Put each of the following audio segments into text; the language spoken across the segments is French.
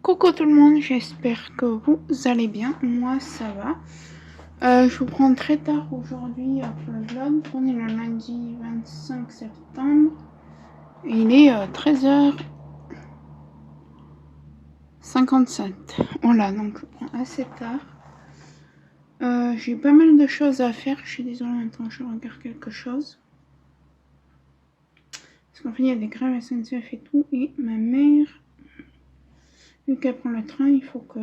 Coucou tout le monde, j'espère que vous allez bien. Moi ça va. Je vous prends très tard aujourd'hui pour le vlog. On est le lundi 25 septembre. Et il est 13h57. Voilà, donc je vous prends assez tard. J'ai pas mal de choses à faire. Je suis désolée, maintenant je regarde quelque chose. Parce qu'en fait il y a des grèves SNCF et tout. Et ma mère, vu qu'elle prend le train, il faut que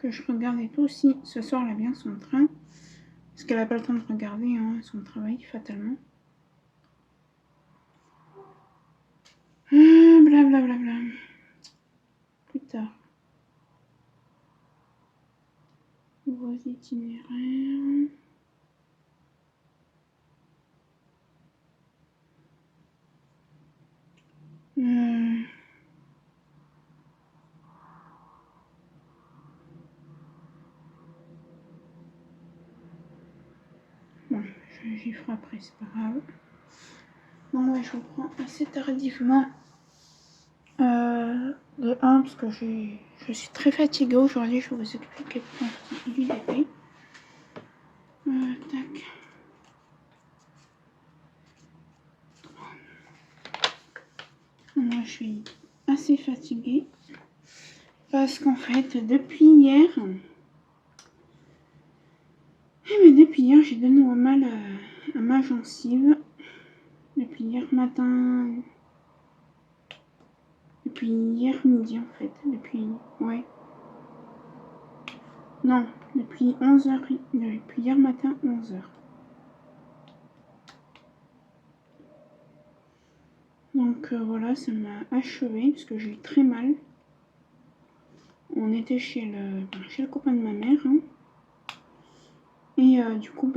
je regarde et tout. Si ce soir elle a bien son train. Parce qu'elle n'a pas le temps de regarder son travail, fatalement. Blablabla. Plus tard. Vos itinéraires. Bon, j'y ferai après, c'est pas grave. Bon, ouais, je vous prends assez tardivement. De 1, parce que je suis très fatiguée aujourd'hui. Je vais vous expliquer le principe du DP. Tac. Moi, je suis assez fatiguée. Parce qu'en fait, depuis hier... mais depuis hier, j'ai de nouveau mal à ma gencive. Depuis hier matin... Depuis hier midi, en fait. Ouais. Non, depuis 11h. Depuis hier matin, 11h. Donc voilà, ça m'a achevé parce que j'ai eu très mal. On était chez le copain de ma mère. Hein. Et du coup,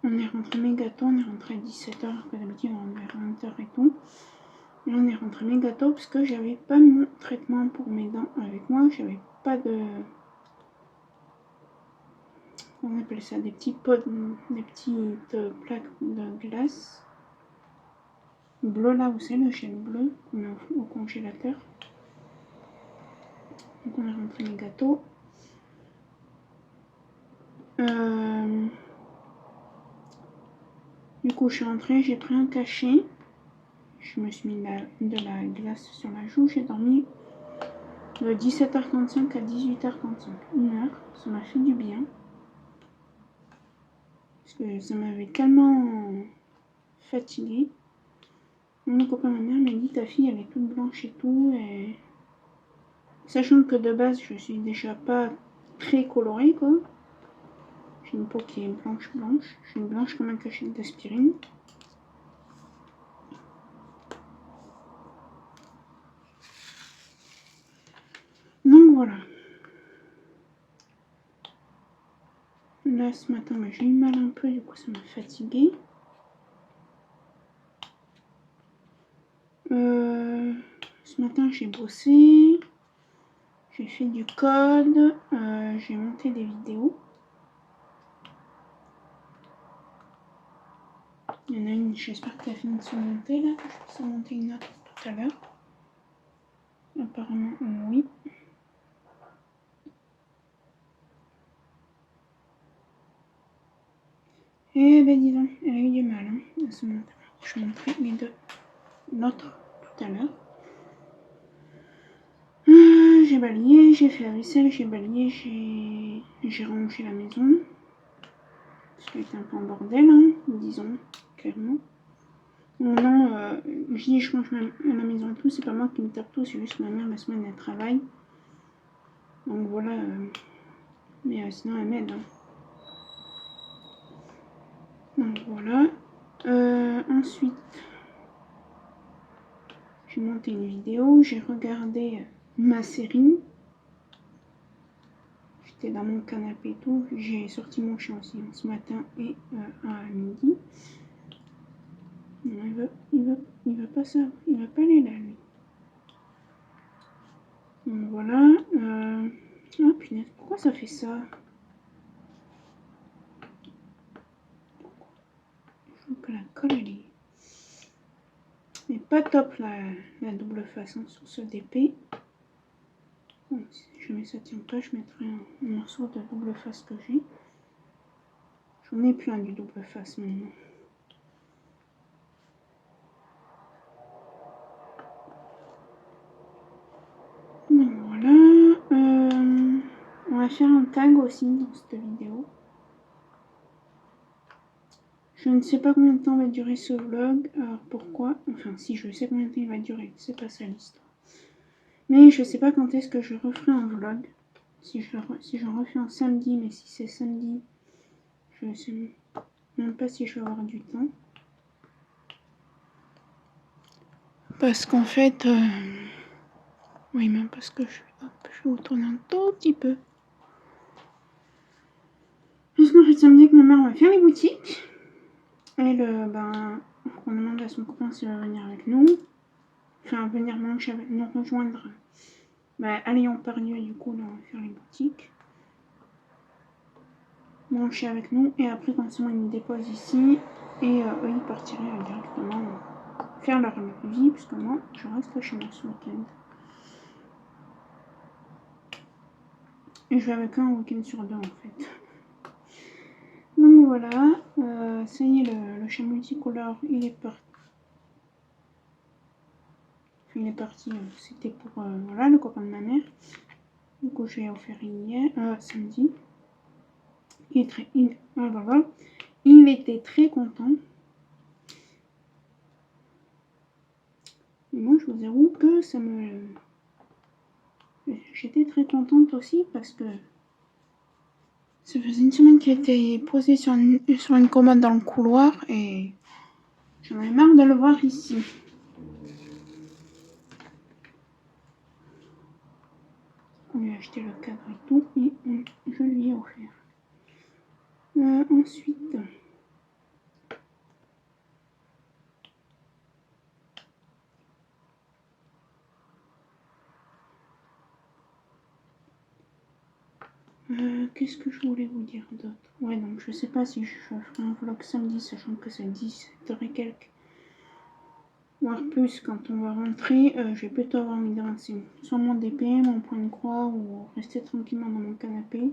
on est rentré méga tôt. On est rentré à 17h, que d'habitude on est vers 20h et tout. Et là, on est rentré méga tôt parce que j'avais pas mon traitement pour mes dents avec moi. J'avais pas de... On appelle ça des petits pots, des petites plaques de glace. Bleu là où c'est le gel bleu qu'on met au congélateur. Donc on a rentré les gâteaux. Du coup je suis rentrée, j'ai pris un cachet. Je me suis mis de la glace sur la joue. J'ai dormi de 17h45 à 18h45. 1 heure. Ça m'a fait du bien. Parce que ça m'avait tellement fatiguée. Mon copain, ma mère m'a dit ta fille elle est toute blanche et tout. Et... Sachant que de base je suis déjà pas très colorée quoi. J'ai une peau qui est blanche. Je suis blanche comme un cachet d'aspirine. Donc voilà. Là ce matin j'ai eu mal un peu, du coup ça m'a fatiguée. Ce matin j'ai bossé. J'ai fait du code. J'ai monté des vidéos. Il y en a une, j'espère qu'elle a fini de se monter là. Je vais en monter une autre tout à l'heure. Apparemment oui. Eh ben dis donc, elle a eu du mal à se monter. Je vais montrer les deux. L'autre tout à l'heure. J'ai balayé, j'ai fait la vaisselle, j'ai balayé, j'ai rangé la maison. Parce qu'elle était un peu en bordel, disons, clairement. Non, je dis je range la maison et tout, c'est pas moi qui me tape tout, c'est juste ma mère la semaine elle travaille. Donc voilà, mais sinon elle m'aide. Donc voilà. Ensuite, j'ai monté une vidéo, j'ai regardé ma série. J'étais dans mon canapé et tout, j'ai sorti mon chien aussi ce matin et à midi. Non, il veut pas ça, il va pas aller là lui. Donc voilà. Oh punaise, pourquoi ça fait ça? Je trouve que la colle elle est pas top la double face sur ce DP. Bon, si jamais ça tient pas, je mettrai un morceau de double face que j'ai. J'en ai plein du double face maintenant. Donc voilà. On va faire un tag aussi dans cette vidéo. Je ne sais pas combien de temps va durer ce vlog. Alors pourquoi? Enfin si, je sais combien de temps il va durer. C'est pas ça l'histoire. Mais je sais pas quand est-ce que je referai un vlog. Si j'en refais un samedi, mais si c'est samedi, je sais même pas si je vais avoir du temps. Parce qu'en fait... oui, même parce que je vais vous tourner un tout petit peu. Parce qu'en fait, samedi que ma mère va faire les boutiques. Elle, on demande à son copain s'il va venir avec nous. Enfin, venir manger avec nous, rejoindre. Aller en Pardieu, du coup, là, on va faire les boutiques. Manger avec nous. Et après, quand ça, ils nous déposent ici. Et eux, ils partiraient directement faire leur vie. Puisque moi, je reste chez moi ce week-end. Et je vais avec eux un week-end sur deux, en fait. Donc voilà, ça y est, le chat multicolore, il est parti. Il est parti, c'était pour voilà, le copain de ma mère. Du coup, je l'ai offert hier, samedi. Il était très content. Et moi, je vous avoue que ça me... J'étais très contente aussi parce que ça faisait une semaine qu'il était posé sur une commode dans le couloir et j'en avais marre de le voir ici. On lui a acheté le cadre et tout et je lui ai offert. Ensuite, qu'est-ce que je voulais vous dire d'autre? Ouais, donc je sais pas si je ferai un vlog samedi, sachant que c'est 17h et quelques, voire plus quand on va rentrer. Je vais plutôt avoir envie de rester sur mon DP, mon point de croix ou rester tranquillement dans mon canapé.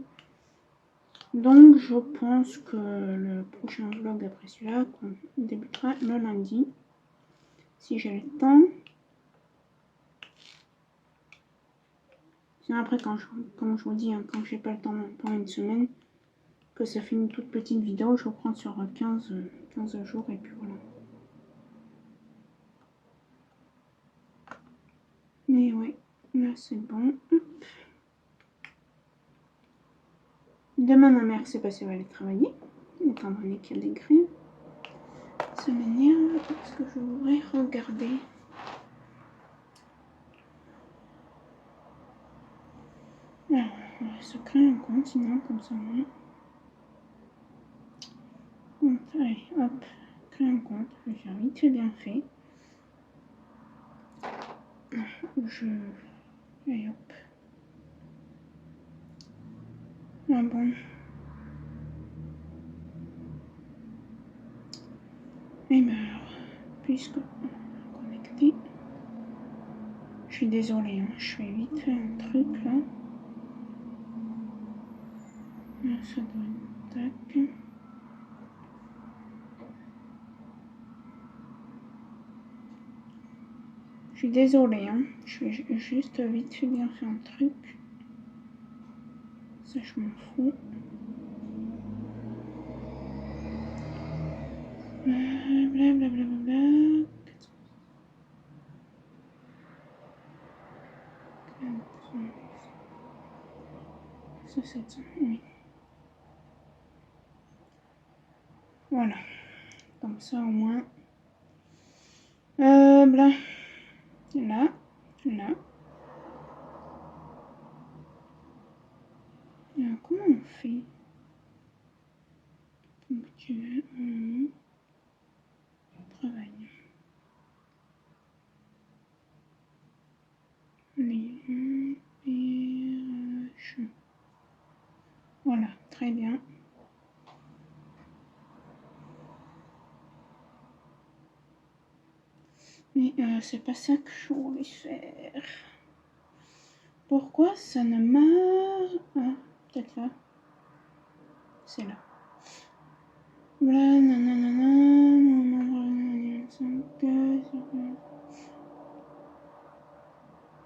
Donc je pense que le prochain vlog après celui-là débutera le lundi, si j'ai le temps. Sinon après, comme je vous dis, hein, quand j'ai pas le temps pendant une semaine, que ça fait une toute petite vidéo, je reprends sur 15 jours et puis voilà. Mais ouais, là c'est bon. Hop. Demain ma mère sait pas si elle va aller travailler, étant donné qu'il y a des grèves. Ça m'énerve parce que je voudrais regarder. Alors, on va se créer un compte sinon comme ça. Allez, hop, créer un compte, je vais faire vite fait bien fait. Et hop. Ah bon. Et ben alors, puisque connecté. Je suis désolée, hein, je fais vite fait un truc là. Là, ça doit être tac. Je suis désolée, hein, je vais juste vite fait bien faire un truc. Ça, je m'en fous. Blablabla. Ça, c'est ça, oui. Voilà. Comme ça, au moins. Là. Là. Là. Comment on fait? Ponctuel. Travail. Les PH. Voilà, très bien. Mais c'est pas ça que je voulais faire. Pourquoi ça ne marche... Ah, peut-être là. C'est là. Voilà,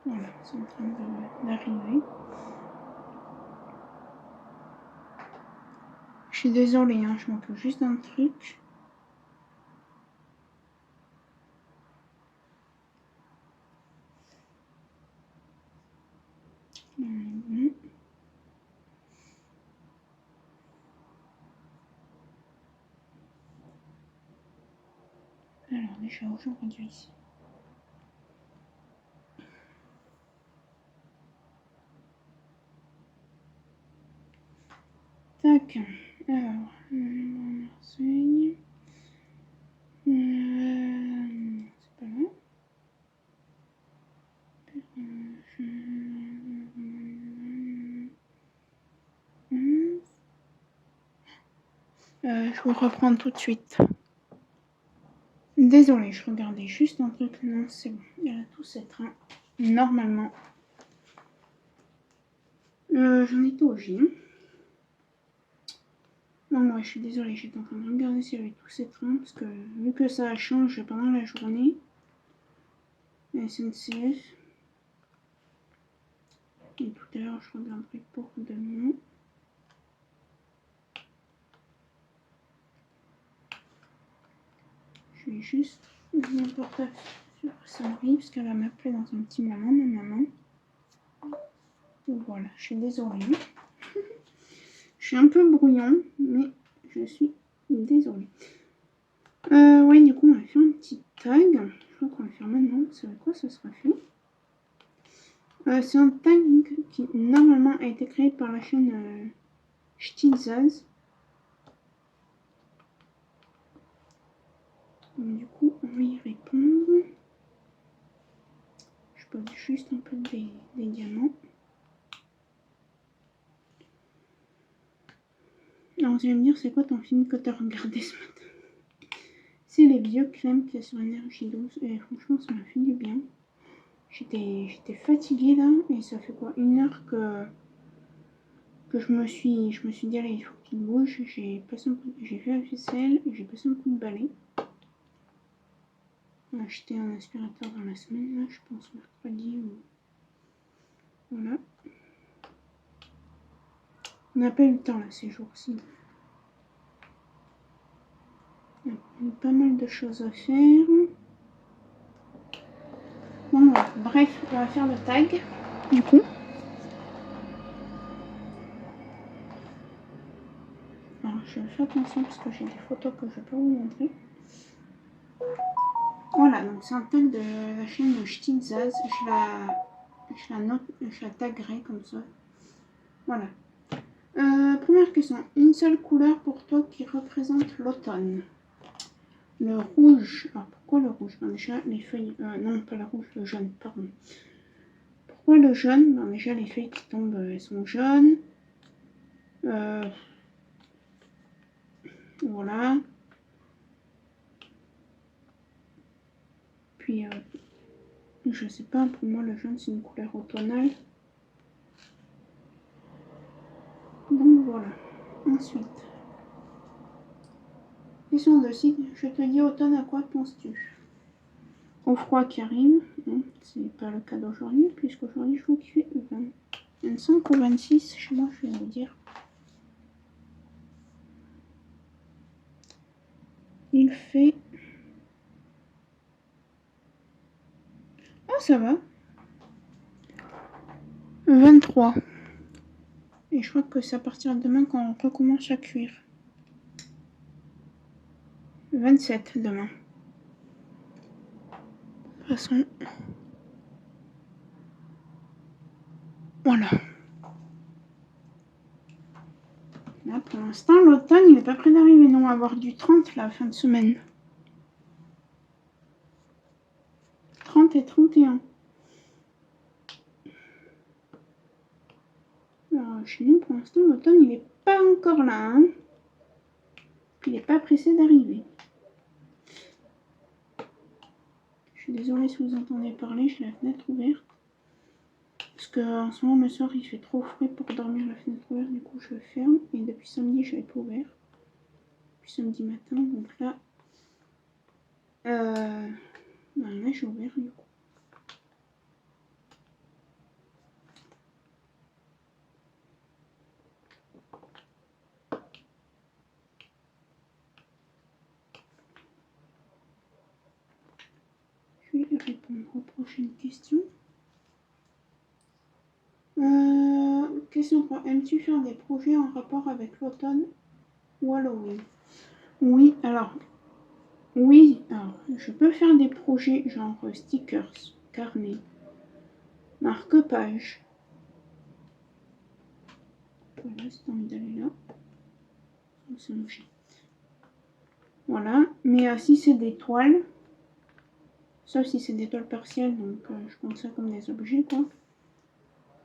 voilà, c'est en train d'arriver. Je suis désolée, hein, je m'occupe juste d'un truc. Alors, déjà, où j'en réduis ici. Tac. Alors, Marseille. C'est pas là. Je vous reprends tout de suite. Désolée, je regardais juste un truc. Non, c'est bon. Il y a tous ces trains. Normalement. J'en étais au gym. Non, ouais, je suis désolée, j'étais en train de regarder s'il y avait tous ces trains. Parce que vu que ça change pendant la journée. SNCF. Et tout à l'heure, je regarderai pour demain. Je vais juste mon portable sur sonnerie parce qu'elle va m'appeler dans un petit moment, ma maman. Voilà, je suis désolée. Je suis un peu brouillon, mais je suis désolée. Ouais, du coup, on va faire un petit tag. Je crois qu'on va faire maintenant. C'est avec quoi ça sera fait? C'est un tag qui, normalement, a été créé par la chaîne Ch'tilzaz. Du coup, on va y répondre. Je pose juste un peu des diamants. Alors, vous allez me dire, c'est quoi ton film que tu as regardé ce matin? C'est les vieux Clem qu'il y a sur Énergie 12. Et franchement, ça m'a fait du bien. J'étais fatiguée là. Et ça fait quoi, 1 heure que je me suis dit, allez, il faut qu'il bouge. J'ai fait la vaisselle. J'ai passé un coup de balai. J'ai acheté un aspirateur dans la semaine, là, je pense mercredi ou... Voilà. On n'a pas eu le temps là ces jours-ci. Il y a pas mal de choses à faire. Bon, voilà. Bref, on va faire le tag. Du coup. Alors, je fais attention parce que j'ai des photos que je peux vous montrer. Voilà, donc c'est un tag de la chaîne de Ch'tilzaz. Je la taguerai comme ça. Voilà. Première question. Une seule couleur pour toi qui représente l'automne. Le rouge. Alors pourquoi le rouge? Déjà les feuilles... non, pas le rouge, le jaune, pardon. Pourquoi le jaune? Déjà les feuilles qui tombent, elles sont jaunes. Voilà. Puis, je sais pas, pour moi le jaune c'est une couleur automnale. Donc voilà. Ensuite. Question de si je te dis automne, à quoi penses-tu? Au froid qui arrive. C'est pas le cas d'aujourd'hui, puisqu'aujourd'hui je crois qu'il fait 25 ou 26 chez moi, je vais vous dire. Il fait... Oh, ça va. 23. Et je crois que c'est à partir de demain qu'on recommence à cuire. 27 demain. De toute façon... Voilà. Là, pour l'instant, l'automne, il n'est pas près d'arriver. Non, on va avoir du 30 la fin de semaine. 30 et 31. Alors, chez nous, pour l'instant, l'automne, il n'est pas encore là. Hein. Il n'est pas pressé d'arriver. Je suis désolée si vous entendez parler, j'ai la fenêtre ouverte. Parce qu'en ce moment, le soir, il fait trop frais pour dormir la fenêtre ouverte. Du coup, je ferme. Et depuis samedi, je l'ai pas ouvert. Depuis samedi matin. Donc là, là, j'ai ouvert du coup. Je vais répondre aux prochaines questions. Question 3. Aimes-tu faire des projets en rapport avec l'automne ou Halloween? Oui, alors, je peux faire des projets genre stickers, carnet, marque-page. Voilà, c'est envie d'aller là. C'est mon chien. Voilà, mais si c'est des toiles, sauf si c'est des toiles partielles, donc je compte ça comme des objets, quoi.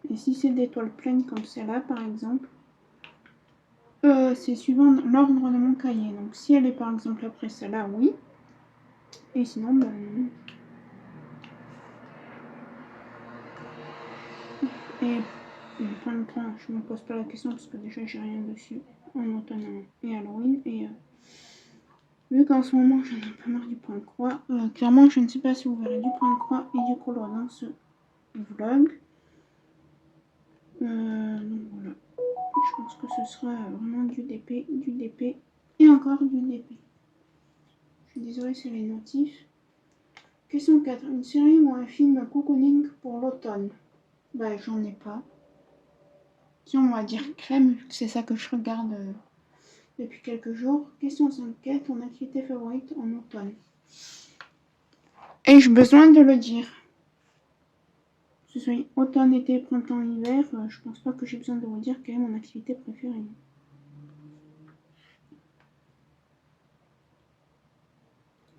Et si c'est des toiles pleines comme celle-là, par exemple, c'est suivant l'ordre de mon cahier. Donc si elle est par exemple après celle-là, oui. Et sinon, ben non. Et je ne me pose pas la question parce que déjà j'ai rien dessus en automne et Halloween. Et vu qu'en ce moment j'en ai un peu marre du point de croix, clairement je ne sais pas si vous verrez du point de croix et du color dans ce vlog. Donc voilà. Je pense que ce sera vraiment du DP et encore du DP. Je suis désolée, c'est les notifs. Question 4. Une série ou un film cocooning pour l'automne? Bah, j'en ai pas. Si on va dire crème, c'est ça que je regarde depuis quelques jours. Question 5. Quelle est ton activité favorite en automne? Ai-je besoin de le dire? Que ce soit automne, été, printemps, hiver, je pense pas que j'ai besoin de vous dire quelle est mon activité préférée.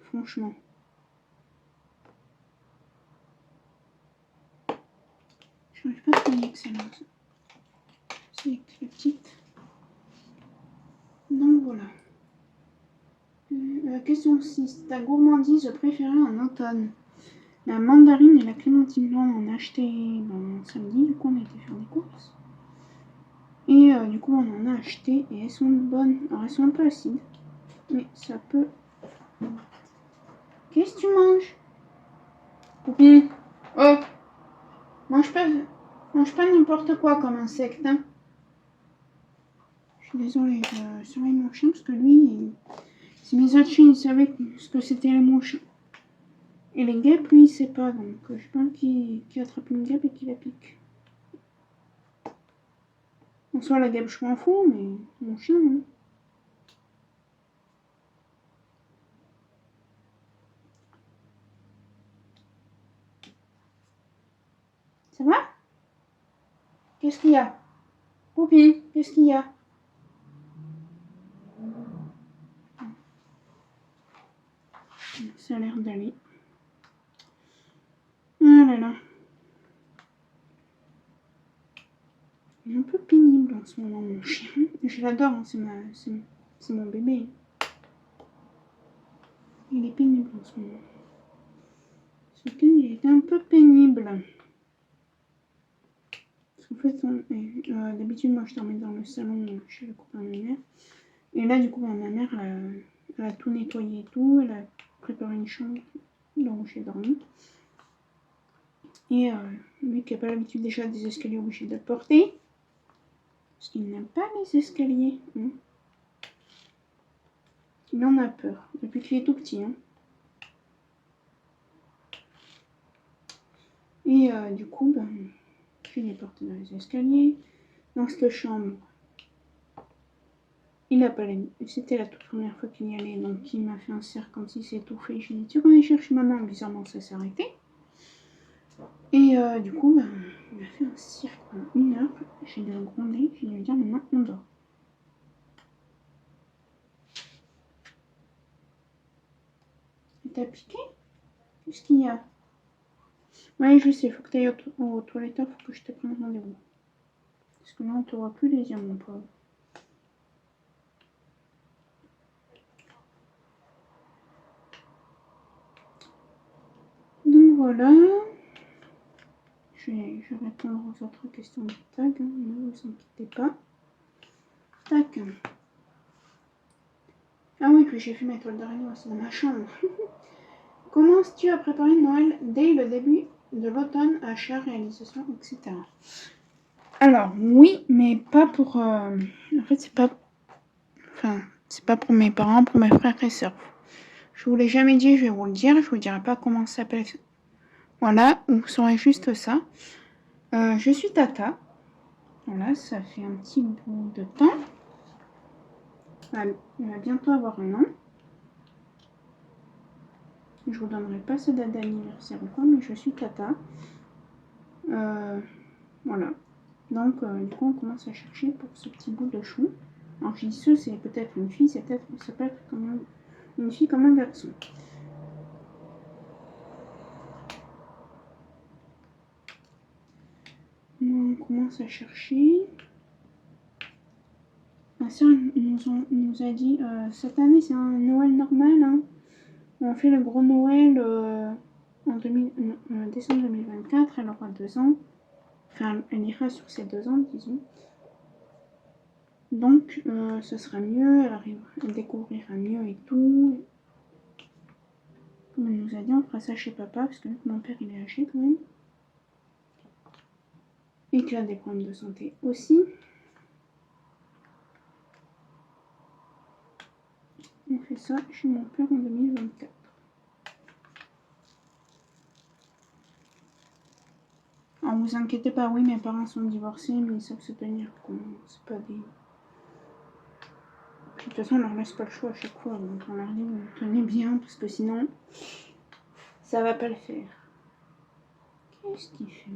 Franchement. Je n'arrive pas à trouver excellente. C'est la petite. Donc voilà. Question 6. Ta gourmandise préférée en automne? La mandarine et la clémentine blanche, on a acheté samedi, du coup on a été faire des courses. Et du coup on en a acheté et elles sont bonnes. Alors elles sont un peu acides, mais ça peut... Qu'est-ce que tu manges? Poupie. Oh, mange pas n'importe quoi comme insecte, hein. Je suis désolée, je surveille mon chien parce que lui, si mes autres chiens savaient ce que c'était les mouches et les guêpes, lui il sait pas, donc je pense qu'il attrape une guêpe et qu'il la pique. En soi la guêpe je m'en fous, mais mon chien, hein. Ça va? Qu'est-ce qu'il y a? Poupie, qu'est-ce qu'il y a? Ça a l'air d'aller. Ah là là. Il est un peu pénible en ce moment, mon chien. Je l'adore, hein, c'est mon bébé. Il est pénible en ce moment. Ce week-end, il était un peu pénible. Parce qu'en fait, d'habitude, moi, je dormais dans le salon chez le copain de ma mère. Et là, du coup, ma mère, elle a tout nettoyé et tout. Elle a préparé une chambre où j'ai dormi. Et lui qui n'a pas l'habitude déjà des escaliers obligés de le porter. Parce qu'il n'aime pas les escaliers. Hein. Il en a peur. Depuis qu'il est tout petit. Hein. Et du coup, je l'ai porté dans les escaliers. Dans cette chambre, il n'a pas l'habitude. C'était la toute première fois qu'il y allait. Donc il m'a fait un cercle comme s'il s'étouffait. Je lui ai dit, tu vas aller chercher maman. Bizarrement, ça s'est arrêté. Et du coup, il m'a fait un cirque pendant 1 heure. J'ai dû le gronder. J'ai dû lui dire, maintenant, on dort. Il t'a piqué? Qu'est-ce qu'il y a? Ouais, je sais, faut que tu ailles aux toilettes, faut que je te prenne rendez-vous. Parce que là, on te voit plus les yeux, mon pauvre. Donc voilà. je vais répondre aux autres questions du tag, hein, ne vous inquiétez pas. Tac. Ah oui, puis j'ai fait mes toiles d'araignée aussi dans ma chambre. Commences-tu à préparer Noël dès le début de l'automne, achat, réalisation, etc. Alors, oui, mais pas pour... En fait, c'est pas... Enfin, c'est pas pour mes parents, pour mes frères et sœurs. Je vous l'ai jamais dit, je vais vous le dire. Je vous dirai pas comment ça s'appelle. Voilà, vous saurez juste ça. Je suis Tata. Voilà, ça fait un petit bout de temps. Il va bientôt avoir un an. Je vous donnerai pas ce date d'anniversaire ou quoi, mais je suis Tata. Voilà. Donc, du coup, on commence à chercher pour ce petit bout de chou. Alors, je dis ce, c'est peut-être une fille, ça peut être comme une fille comme un garçon. On commence à chercher. Ma soeur nous a dit cette année c'est un Noël normal. Hein. On fait le gros Noël en décembre 2024. Elle aura 2 ans. Enfin, elle ira sur ses 2 ans, disons. Donc, ce sera mieux. Elle découvrira mieux et tout. Comme elle nous a dit, on fera ça chez papa parce que mon père il est âgé quand même. Et qu'il a des problèmes de santé aussi. On fait ça chez mon père en 2024. Alors vous inquiétez pas, oui mes parents sont divorcés mais ils savent se tenir. C'est pas des... De toute façon on leur laisse pas le choix à chaque fois. Donc on leur dit vous tenez bien parce que sinon ça va pas le faire. Qu'est-ce qu'il fait?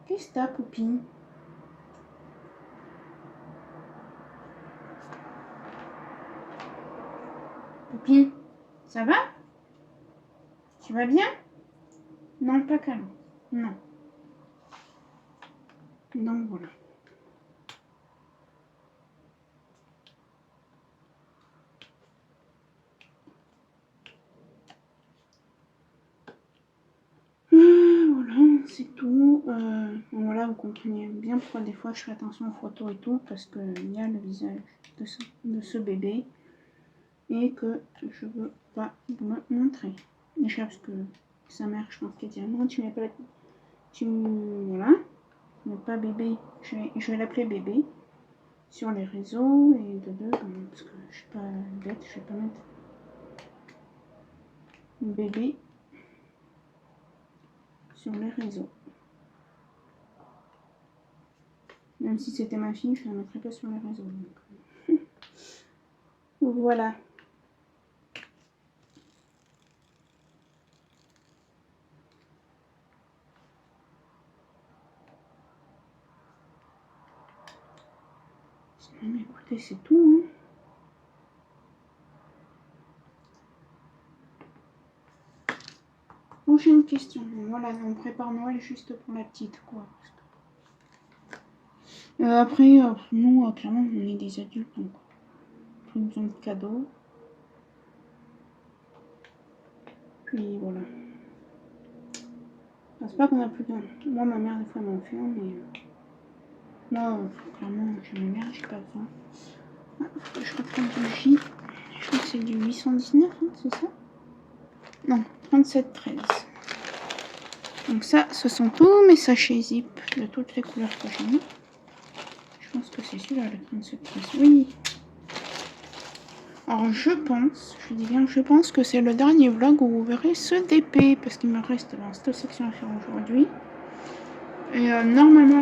Qu'est-ce que t'as, Poupi? Poupi, ça va? Tu vas bien? Non, pas calme. Non. Donc voilà. Voilà, c'est tout. Voilà, vous comprenez bien pourquoi des fois je fais attention aux photos et tout, parce qu'il y a le visage de ce bébé et que je veux pas vous le montrer. Déjà parce que sa mère, je pense qu'elle dit non, tu mets pas voilà, tu mets pas bébé, je vais l'appeler bébé sur les réseaux et de deux, parce que je suis pas bête, je vais pas mettre bébé sur les réseaux. Même si c'était ma fille, je ne la mettrais pas sur les réseaux. Donc. Voilà. Sinon, écoutez, c'est tout. Hein. Prochaine question. Voilà, on prépare Noël juste pour la petite, quoi. Après, nous, clairement, on est des adultes, donc plus besoin de cadeaux. Puis voilà. Enfin, c'est pas qu'on a plus besoin. Moi, ma mère, des fois, elle m'en fait un, mais moi, clairement, chez ma mère, j'ai pas besoin. Ah, je reprends du J. Je crois que c'est du 819, hein, c'est ça? Non, 3713. Donc ça, ce sont tous mes sachets zip de toutes les couleurs que j'ai mis. Je pense que c'est celui-là, le 3713. Oui. Alors je pense, je dis bien, je pense que c'est le dernier vlog où vous verrez ce DP, parce qu'il me reste dans cette section à faire aujourd'hui. Et normalement,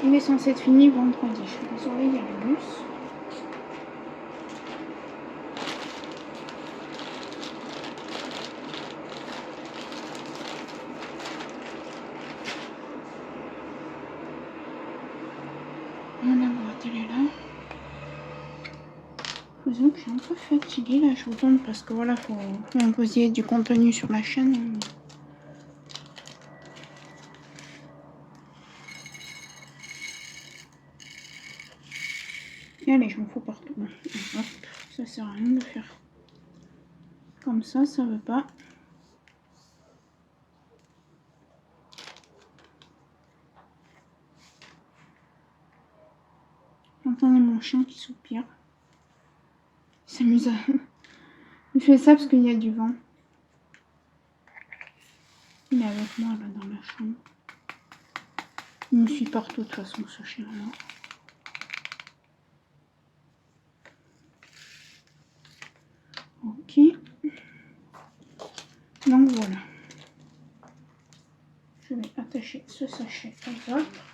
il est censé être fini vendredi. Je suis désolée, il y a le bus. Voilà, boîte, elle est là. Je vous avoue que je suis un peu fatiguée là, je vous donne parce que voilà, faut que vous ayez du contenu sur la chaîne. Et allez, je m'en fous partout. Hop, ça sert à rien de faire comme ça veut pas. J'entendais mon chien qui soupire. Il s'amuse à... Il fait ça parce qu'il y a du vent. Il est avec moi là dans la chambre. Il me suit partout de toute façon ce chien-là. Ok. Donc voilà. Je vais attacher ce sachet aux autres.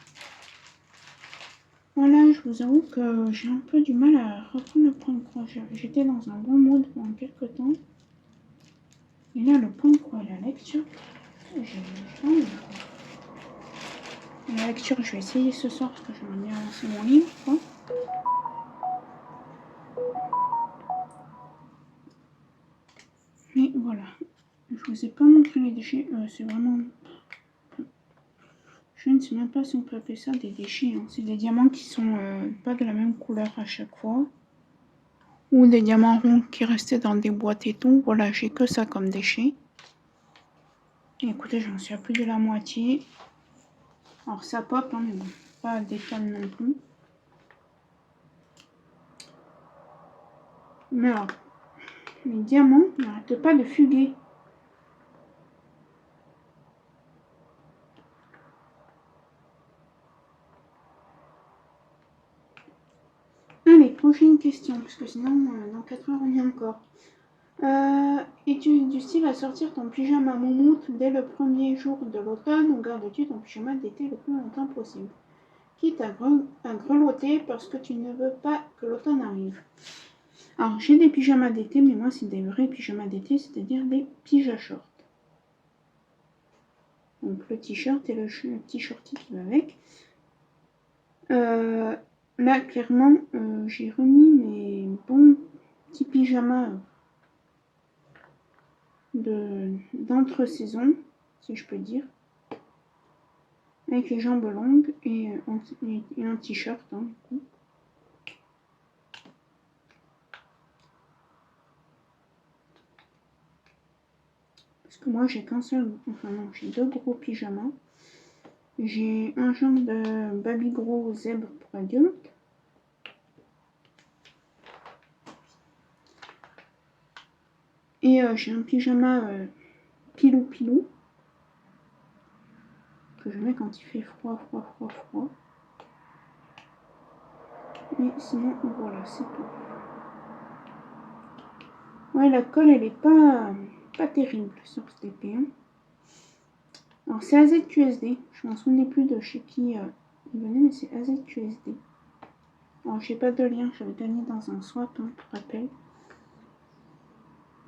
Voilà, je vous avoue que j'ai un peu du mal à reprendre le point de croix. J'étais dans un bon mood pendant quelques temps. Et là, le point de croix et la lecture, j'ai envie. La lecture, je vais essayer ce soir parce que j'aimerais bien lancer mon livre, quoi. Mais voilà. Je vous ai pas montré les déchets. C'est vraiment... Je ne sais même pas si on peut appeler ça des déchets. Hein. C'est des diamants qui sont pas de la même couleur à chaque fois. Ou des diamants ronds qui restaient dans des boîtes et tout. Voilà, j'ai que ça comme déchets. Et écoutez, j'en suis à plus de la moitié. Alors ça pop, hein, mais bon, pas des tonnes non plus. Mais alors, les diamants n'arrêtent pas de fuguer. Allez, prochaine question, parce que sinon, dans 4 heures, on y est encore. Es-tu du style à sortir ton pyjama moumoute dès le premier jour de l'automne ou gardes-tu ton pyjama d'été le plus longtemps possible? Quitte à grelotter parce que tu ne veux pas que l'automne arrive. Alors, j'ai des pyjamas d'été, mais moi, c'est des vrais pyjamas d'été, c'est-à-dire des pyja shorts. Donc, le t-shirt et le petit shorty qui va avec. Là, clairement, j'ai remis mes bons petits pyjamas d'entre-saison, si je peux dire. Avec les jambes longues et un t-shirt, hein, du coup. Parce que moi, j'ai qu'un seul... Enfin non, j'ai 2 gros pyjamas. J'ai un genre de Baby Gros zèbre pour adultes. Et j'ai un pyjama pilou. Que je mets quand il fait froid. Et sinon, voilà, c'est tout. Ouais, la colle, elle est pas terrible sur cet épée. Hein. Alors, c'est AZQSD. Je m'en souvenais plus de chez qui il venait, mais c'est AZQSD. Alors, j'ai pas de lien, j'avais gagné dans un swap, hein, pour rappel.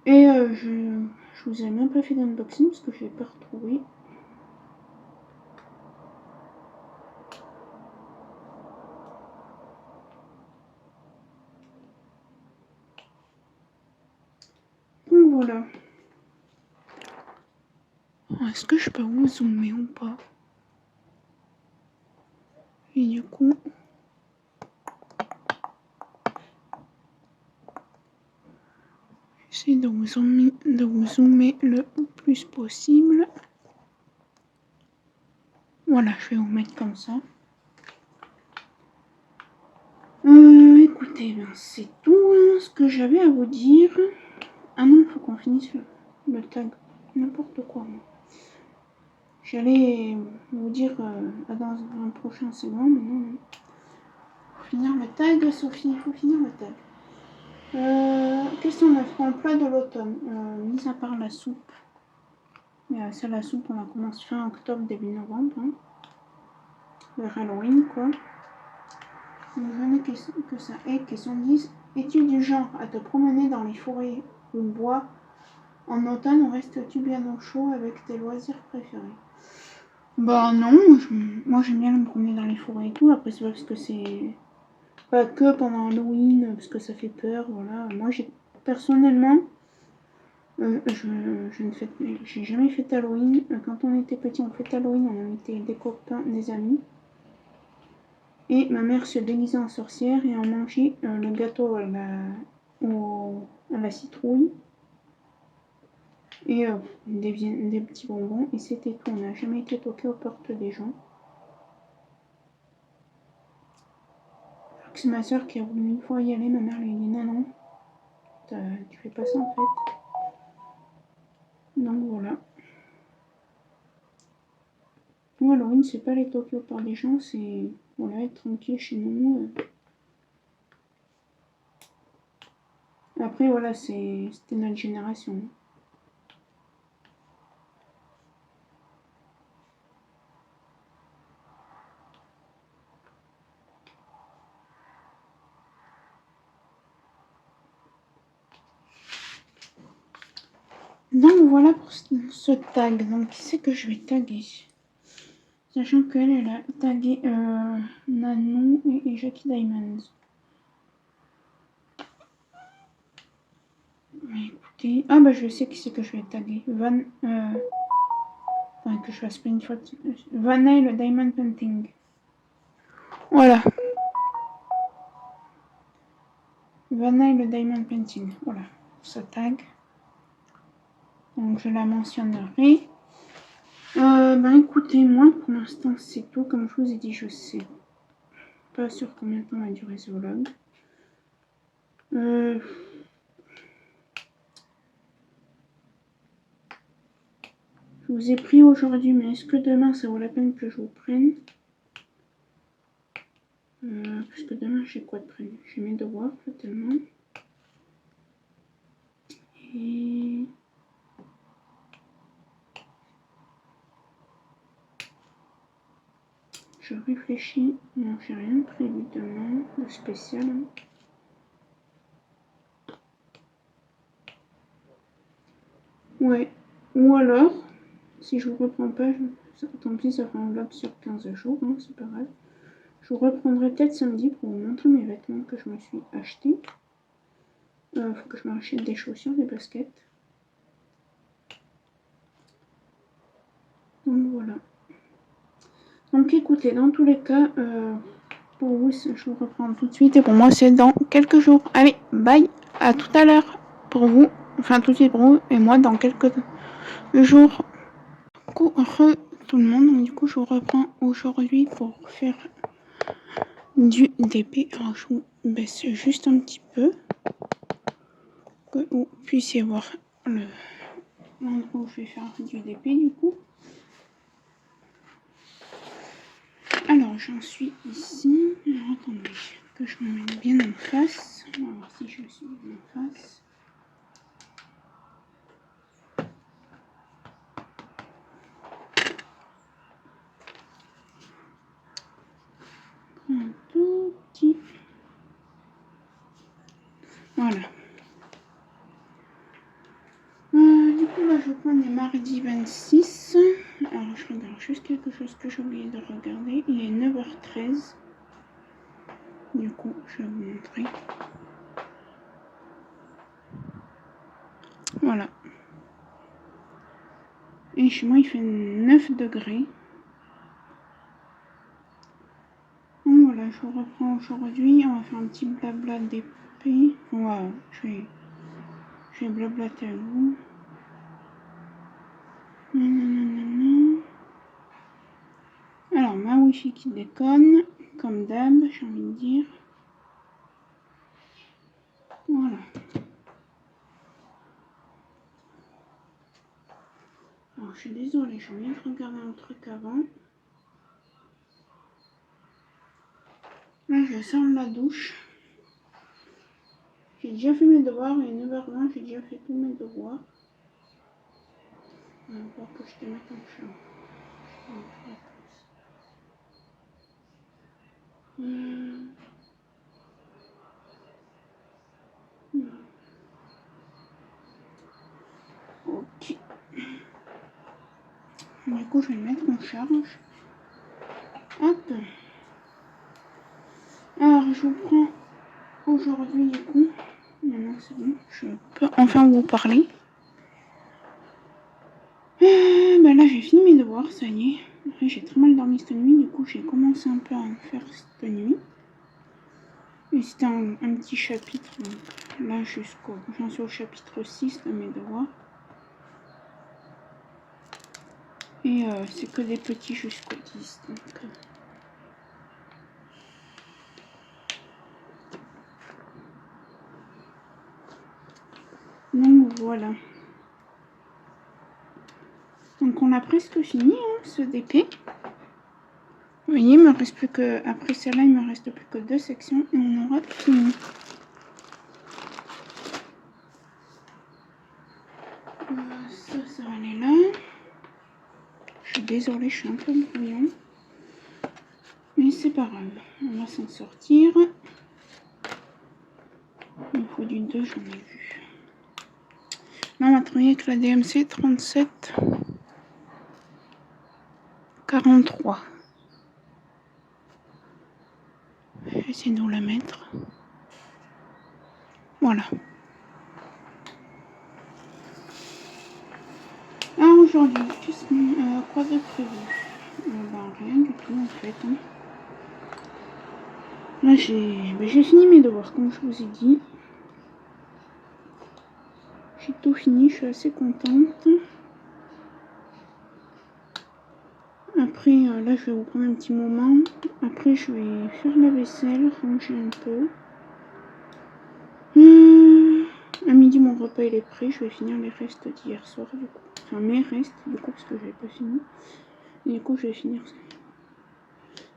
Et je vous ai même pas fait d'unboxing parce que je l'ai pas retrouvé. Donc voilà. Est-ce que je peux vous zoomer ou pas? Et du coup... J'essaie de vous zoomer le plus possible. Voilà, je vais vous mettre comme ça. Écoutez, ben, c'est tout hein, ce que j'avais à vous dire. Ah non, il faut qu'on finisse le tag. N'importe quoi. Moi. J'allais vous dire dans un prochain segment, mais non. Faut finir le tag, Sophie, il faut finir le tag. Question 9. En plat de l'automne, mis à part la soupe. Mais ça, la soupe, on la commence fin octobre, début novembre. Hein. Vers Halloween, quoi. Donc, j'en ai que ça. Et question 10. Es-tu du genre à te promener dans les forêts ou bois en automne ou restes-tu bien au chaud avec tes loisirs préférés? Bah non, moi j'aime bien me promener dans les forêts et tout. Après, c'est pas parce que c'est pas que pendant Halloween, parce que ça fait peur, voilà. Moi, personnellement, j'ai jamais fait Halloween. Quand on était petit, on fait Halloween, on invitait des copains, des amis. Et ma mère se déguisait en sorcière et on mangeait le gâteau à la citrouille. et des petits bonbons, et c'était tout. On n'a jamais été toqué aux portes des gens. C'est ma soeur qui a voulu une fois y aller, ma mère lui a dit non, tu fais pas ça en fait. Donc voilà. Ou Halloween, c'est pas les toquer aux portes des gens, c'est voilà, être tranquille chez nous. Après voilà, c'était notre génération. Donc voilà pour ce tag. Donc qui c'est que je vais taguer? Sachant qu'elle, elle a tagué Nanon et Jackie Diamonds. Écoutez, ah bah je sais qui c'est que je vais taguer. Enfin, que je fasse plein de fois. Vanille le Diamond Painting. Voilà. Vanille le Diamond Painting. Voilà. Ça tag. Donc je la mentionnerai. Ben écoutez, moi pour l'instant c'est tout. Comme je vous ai dit, je sais pas sur combien de temps va durer ce vlog. Je vous ai pris aujourd'hui, mais est-ce que demain ça vaut la peine que je vous prenne? Parce que demain j'ai quoi de prévu? J'ai mes devoirs tellement. Et je réfléchis. Non, j'ai rien prévu demain de spécial. Ouais. Ou alors, si je vous reprends pas, tant pis, ça fera un vlog sur 15 jours, hein, c'est pas grave. Je vous reprendrai peut-être samedi pour vous montrer mes vêtements que je me suis achetés. Faut que je m'achète des chaussures, des baskets. Donc voilà. Donc écoutez, dans tous les cas, pour vous, je vous reprends tout de suite et pour moi c'est dans quelques jours. Allez, bye, à tout à l'heure pour vous, enfin tout de suite pour vous et moi dans quelques jours. Coucou tout le monde, donc du coup je vous reprends aujourd'hui pour faire du DP. Alors je vous baisse juste un petit peu que vous puissiez voir l'endroit où je vais faire du DP du coup. Alors j'en suis ici. Alors attendez que je me mette bien en face. On va voir si je suis bien en face. Un tout petit. Voilà. Du coup là je prends les mardi 26. Alors je regarde juste quelque chose que j'ai oublié de regarder. Il est 9h13. Du coup je vais vous montrer. Voilà. Et chez moi il fait 9 degrés. Donc voilà, je vous reprends aujourd'hui. On va faire un petit blabla d'épée. Voilà, je vais blablater avec vous. Alors, ma wifi qui déconne, comme d'hab, j'ai envie de dire. Voilà. Alors, je suis désolée, j'ai envie de regarder un truc avant. Là, je sors de la douche. J'ai déjà fait mes devoirs, il est 9h20, j'ai déjà fait tous mes devoirs. On va voir que je te mette en chambre. Ok. Du coup, je vais le mettre en charge. Hop. Alors, je vous prends aujourd'hui, du coup. Maintenant, c'est bon. Je peux enfin vous parler. Ben là, j'ai fini mes devoirs, ça y est. Après, j'ai très mal dormi cette nuit. Du coup, j'ai commencé un peu à en faire cette nuit. Et c'était un petit chapitre. Donc là, j'en suis au chapitre 6 de mes devoirs. Et c'est que des petits jusqu'au 10. Donc voilà. Donc on a presque fini hein, ce DP. Vous voyez, il me reste plus que, après celle-là, il me reste plus que 2 sections et on aura fini. Ça va aller là. Je suis désolée, je suis un peu brouillon. Mais c'est pas grave, on va s'en sortir. Il me faut du 2, j'en ai vu. Là, on va travailler avec la DMC 37 43. Je vais essayer de nous la mettre. Voilà. Ah, aujourd'hui, quoi de prévu? Rien du tout en fait. Hein. Là, j'ai fini mes devoirs, comme je vous ai dit. J'ai tout fini, je suis assez contente. Après, là, je vais vous prendre un petit moment. Après, je vais faire la vaisselle, ranger un peu. À midi, mon repas il est prêt. Je vais finir les restes d'hier soir, du coup. Enfin, mes restes, du coup, parce que j'avais pas fini. Et du coup, je vais finir ça.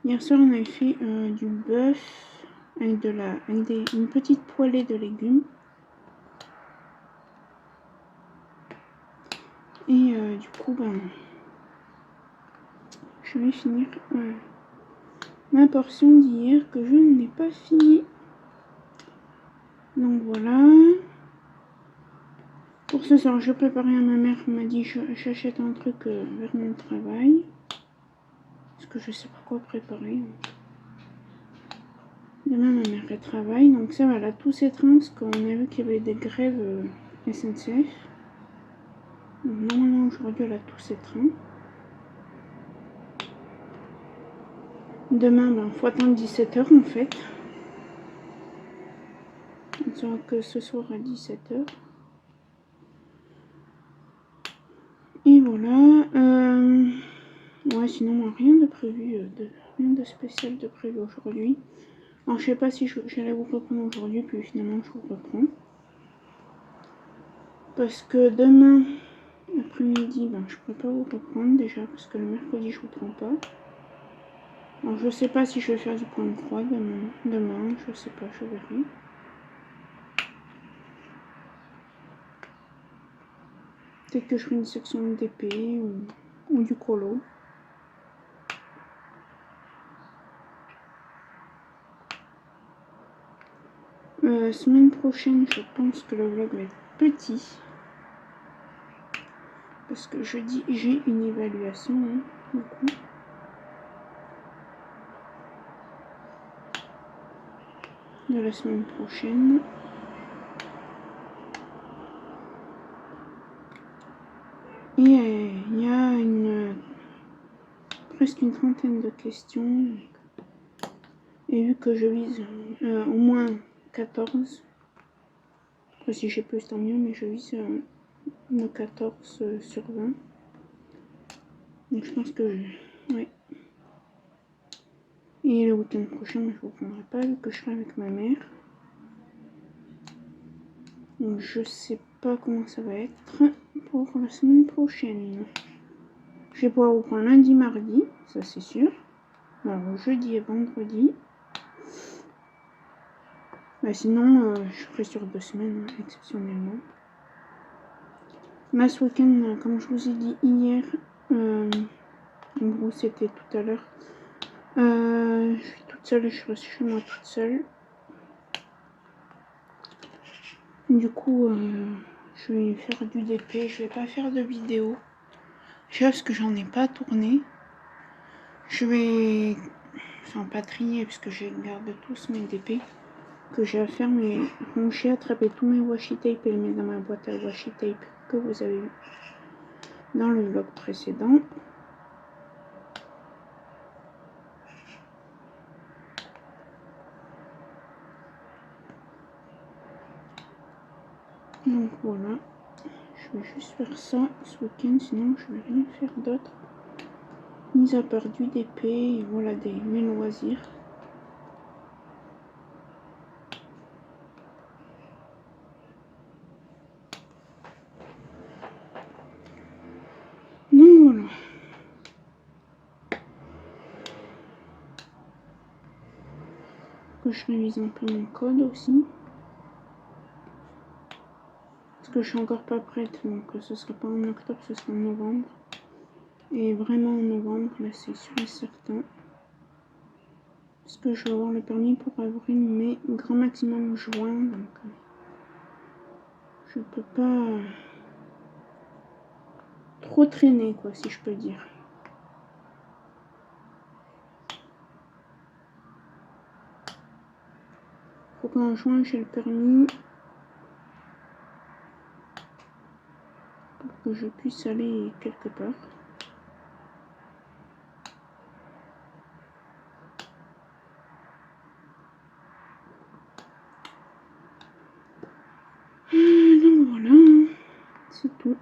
Hier soir, on avait fait du bœuf avec, une petite poêlée de légumes. Et du coup, ben, je vais finir ma portion d'hier que je n'ai pas fini. Donc voilà. Pour ce soir, je préparais à ma mère m'a dit j'achète un truc vers mon travail. Parce que je sais pas quoi préparer. Demain, ma mère elle travaille. Donc ça, voilà, tous ces trains, parce qu'on a vu qu'il y avait des grèves SNCF. Donc normalement, aujourd'hui, elle a tous ces trains. Demain, ben, faut attendre 17h en fait. On sera que ce soir à 17h. Et voilà. Ouais, sinon, moi, rien de prévu, rien de spécial de prévu aujourd'hui. Alors, je sais pas si j'allais vous reprendre aujourd'hui, puis finalement, je vous reprends. Parce que demain après-midi, ben, je pourrais pas vous reprendre déjà, parce que le mercredi, je vous prends pas. Alors, je sais pas si je vais faire du point de croix demain, je sais pas, je verrai. Peut-être que je ferai une section de DP ou du colo. Semaine prochaine, je pense que le vlog va être petit. Parce que jeudi, j'ai une évaluation, hein, du coup. De la semaine prochaine. Et il y a presque une trentaine de questions. Et vu que je vise au moins 14, après si j'ai plus tant mieux, mais je vise le 14 sur 20. Donc je pense que ouais. Et le week-end prochain, je ne vous prendrai pas vu que je serai avec ma mère. Donc je sais pas comment ça va être pour la semaine prochaine. Je vais pouvoir vous prendre lundi, mardi, ça c'est sûr. Alors jeudi et vendredi. Bah, sinon, je ferai sur 2 semaines, exceptionnellement. Là, ce week-end, comme je vous ai dit hier, en gros, c'était tout à l'heure. Je suis toute seule, je reste chez moi toute seule. Du coup, je vais faire du DP, je vais pas faire de vidéo. Déjà parce que j'en ai pas tourné. Je vais, enfin pas trier parce que j'ai gardé tous mes DP que j'ai à faire, mais j'ai attrapé tous mes washi tape et les mettre dans ma boîte à washi tape que vous avez vu dans le vlog précédent. Donc voilà, je vais juste faire ça ce week-end, sinon je vais rien faire d'autre. mis à part du DP, et voilà mes loisirs. Donc voilà. Que je révise un peu mon code aussi. Parce que je suis encore pas prête, donc ce sera pas en octobre, ce sera en novembre. Et vraiment en novembre, là c'est sûr et certain. Parce que je vais avoir le permis pour avril, mais grand maximum juin, donc je peux pas trop traîner, quoi, si je peux dire. Faut qu'en juin j'ai le permis pour que je puisse aller quelque part. Donc voilà, c'est tout.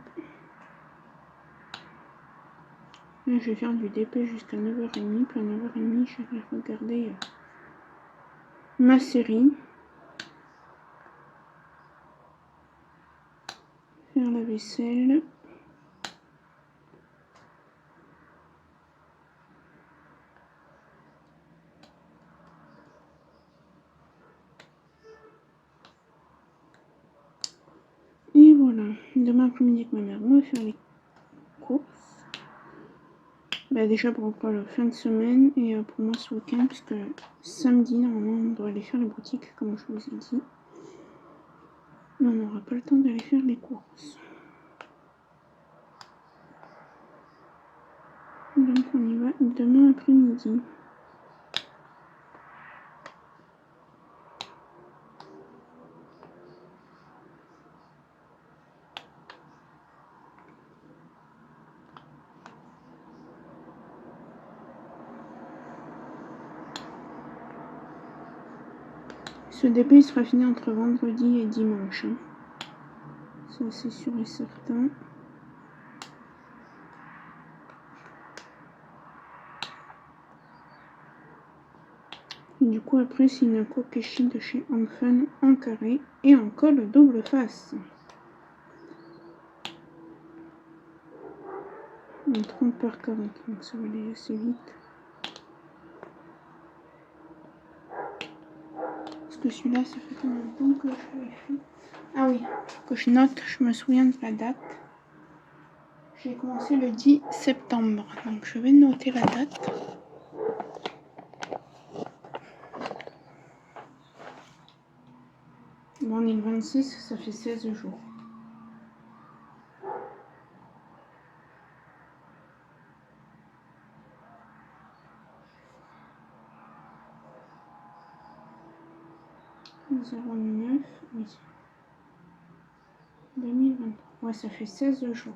Là, je vais faire du DP jusqu'à 9h30. Puis à 9h30, je vais regarder ma série. Faire la vaisselle. Et voilà, demain après-midi avec ma mère, on va faire les courses. Bah déjà pour la fin de semaine et pour moi ce week-end, puisque samedi, normalement, on doit aller faire les boutiques, comme je vous ai dit. Mais on n'aura pas le temps d'aller faire les courses. Donc on y va demain après-midi. Ce DP sera fini entre vendredi et dimanche. Hein. Ça c'est sûr et certain. Et du coup après c'est une Kokeshi de chez Anfun en carré et en col double face. En 30 par 40, donc ça va aller assez vite. Parce que celui-là, ça fait combien de temps que je l'ai fait? Ah oui, que je note, je me souviens de la date. J'ai commencé le 10 septembre, donc je vais noter la date. Bon, on est le 26, ça fait 16 jours. (09) oui. 2023. Ouais, ça fait 16 jours.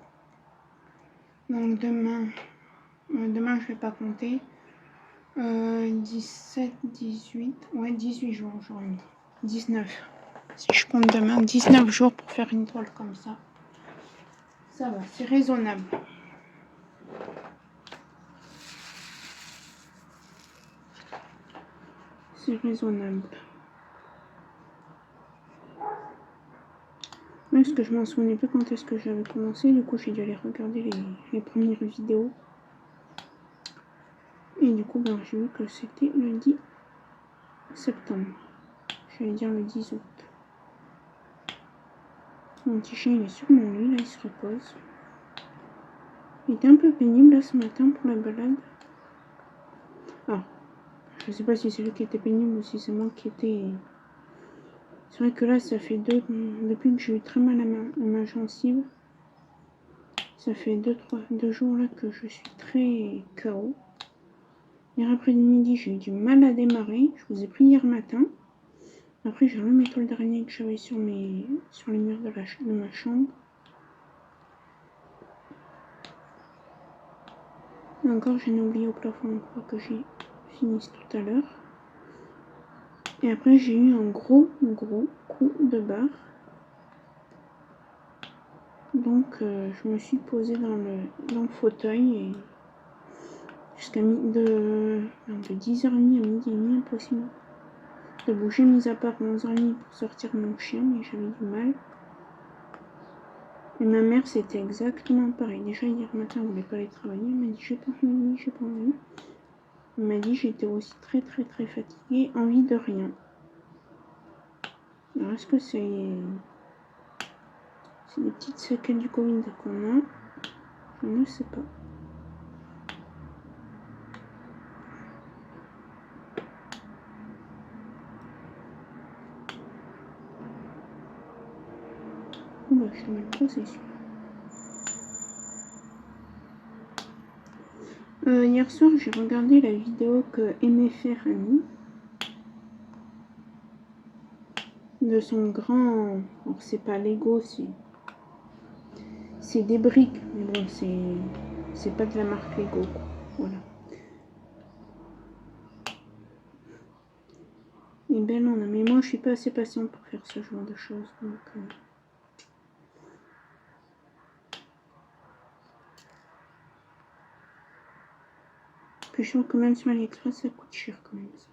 Donc demain je vais pas compter. 17, 18, ouais 18 jours aujourd'hui. 19. Si je compte demain, 19 jours pour faire une toile comme ça. Ça va, c'est raisonnable. C'est raisonnable. Parce que je m'en souvenais plus quand est-ce que j'avais commencé. Du coup, j'ai dû aller regarder les premières vidéos. Et du coup, ben, j'ai vu que c'était le 10 septembre. J'allais dire le 10 août. Mon petit chien, il est sur mon lit. Là, il se repose. Il était un peu pénible là, ce matin pour la balade. Ah, je sais pas si c'est lui qui était pénible ou si c'est moi qui était... C'est vrai que là, ça fait depuis que j'ai eu très mal à ma gencive. Ça fait 2 jours là que je suis très KO. Hier après-midi, j'ai eu du mal à démarrer. Je vous ai pris hier matin. Après, j'ai remis mes toiles d'araignée que j'avais sur les murs de ma chambre. Et encore, j'en ai oublié au plafond, je crois que j'ai fini tout à l'heure. Et après, j'ai eu un gros coup de barre. Donc, je me suis posée dans le fauteuil et de 10h30 à midi et demi, impossible de bouger, mis à part 11h30 pour sortir mon chien, mais j'avais du mal. Et ma mère, c'était exactement pareil. Déjà, hier matin, elle voulait pas aller travailler. Elle m'a dit, j'ai pas envie, j'ai pas envie. Elle m'a dit, j'étais aussi très fatiguée, envie de rien. Alors, est-ce que c'est des petites séquelles du Covid qu'on a? Je ne sais pas. Bon, bah, je te mets le processus. Hier soir, j'ai regardé la vidéo que MFR a mis de son grand... Alors, c'est pas Lego, c'est des briques, mais bon, c'est pas de la marque Lego, quoi. Voilà. Et belle on a, mais moi, je suis pas assez patiente pour faire ce genre de choses, donc... Puis je trouve que même sur AliExpress, ça coûte cher quand même. Ça.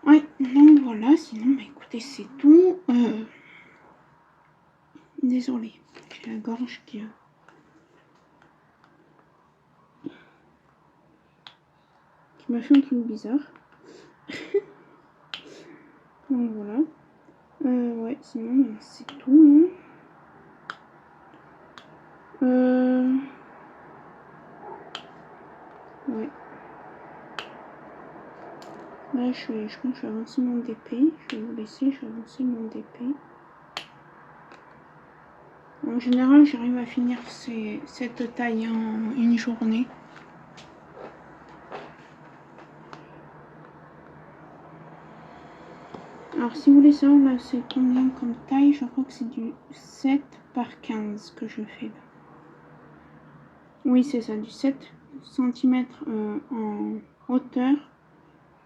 Ouais, donc voilà, sinon, bah écoutez, c'est tout. Désolée, j'ai la gorge qui m'a fait un truc bizarre. Donc voilà. Ouais, sinon, c'est tout. Hein. Ouais. Là, je pense que je vais avancer mon DP. Je vais vous laisser, je vais avancer mon DP. En général, j'arrive à finir cette taille en une journée. Alors, si vous voulez savoir, là, c'est combien comme taille? Je crois que c'est du 7 par 15 que je fais là. Oui, c'est ça, du 7 cm en hauteur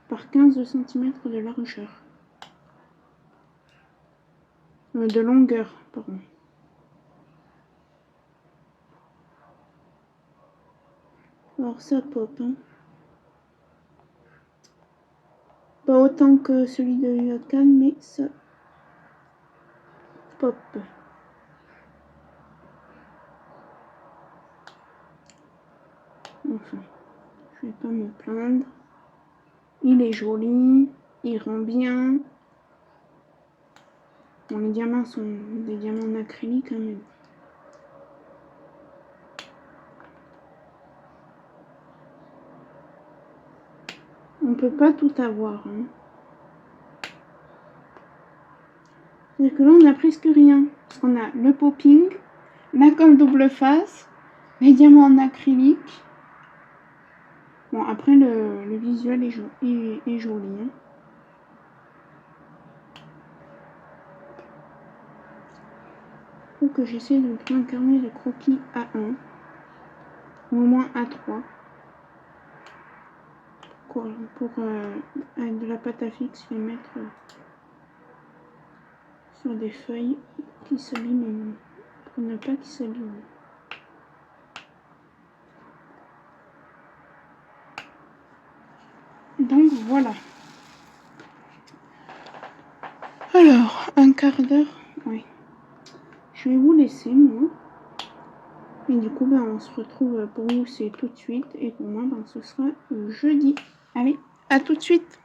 par 15 cm de largeur. De longueur, pardon. Alors, ça pop, hein. Pas autant que celui de Yokan, mais ça pop. Enfin, je vais pas me plaindre. Il est joli, il rend bien. Bon, les diamants sont des diamants en acrylique, hein, mais bon. On peut pas tout avoir. Hein. C'est-à-dire que là, on a presque rien. Parce qu'on a le popping, la colle double face, les diamants en acrylique. Bon, après, le visuel est joli. Hein. Faut que j'essaie de prendre un carnet de croquis A1. Ou au moins A3. Pour avec de la pâte à fixe, les mettre sur des feuilles qui s'abîment. Pour ne pas qu'ils s'abîment. Donc voilà. Alors, un quart d'heure. Oui. Je vais vous laisser, moi. Et du coup, ben, on se retrouve pour vous, c'est tout de suite. Et pour moi, ben, ce sera jeudi. Allez, à tout de suite.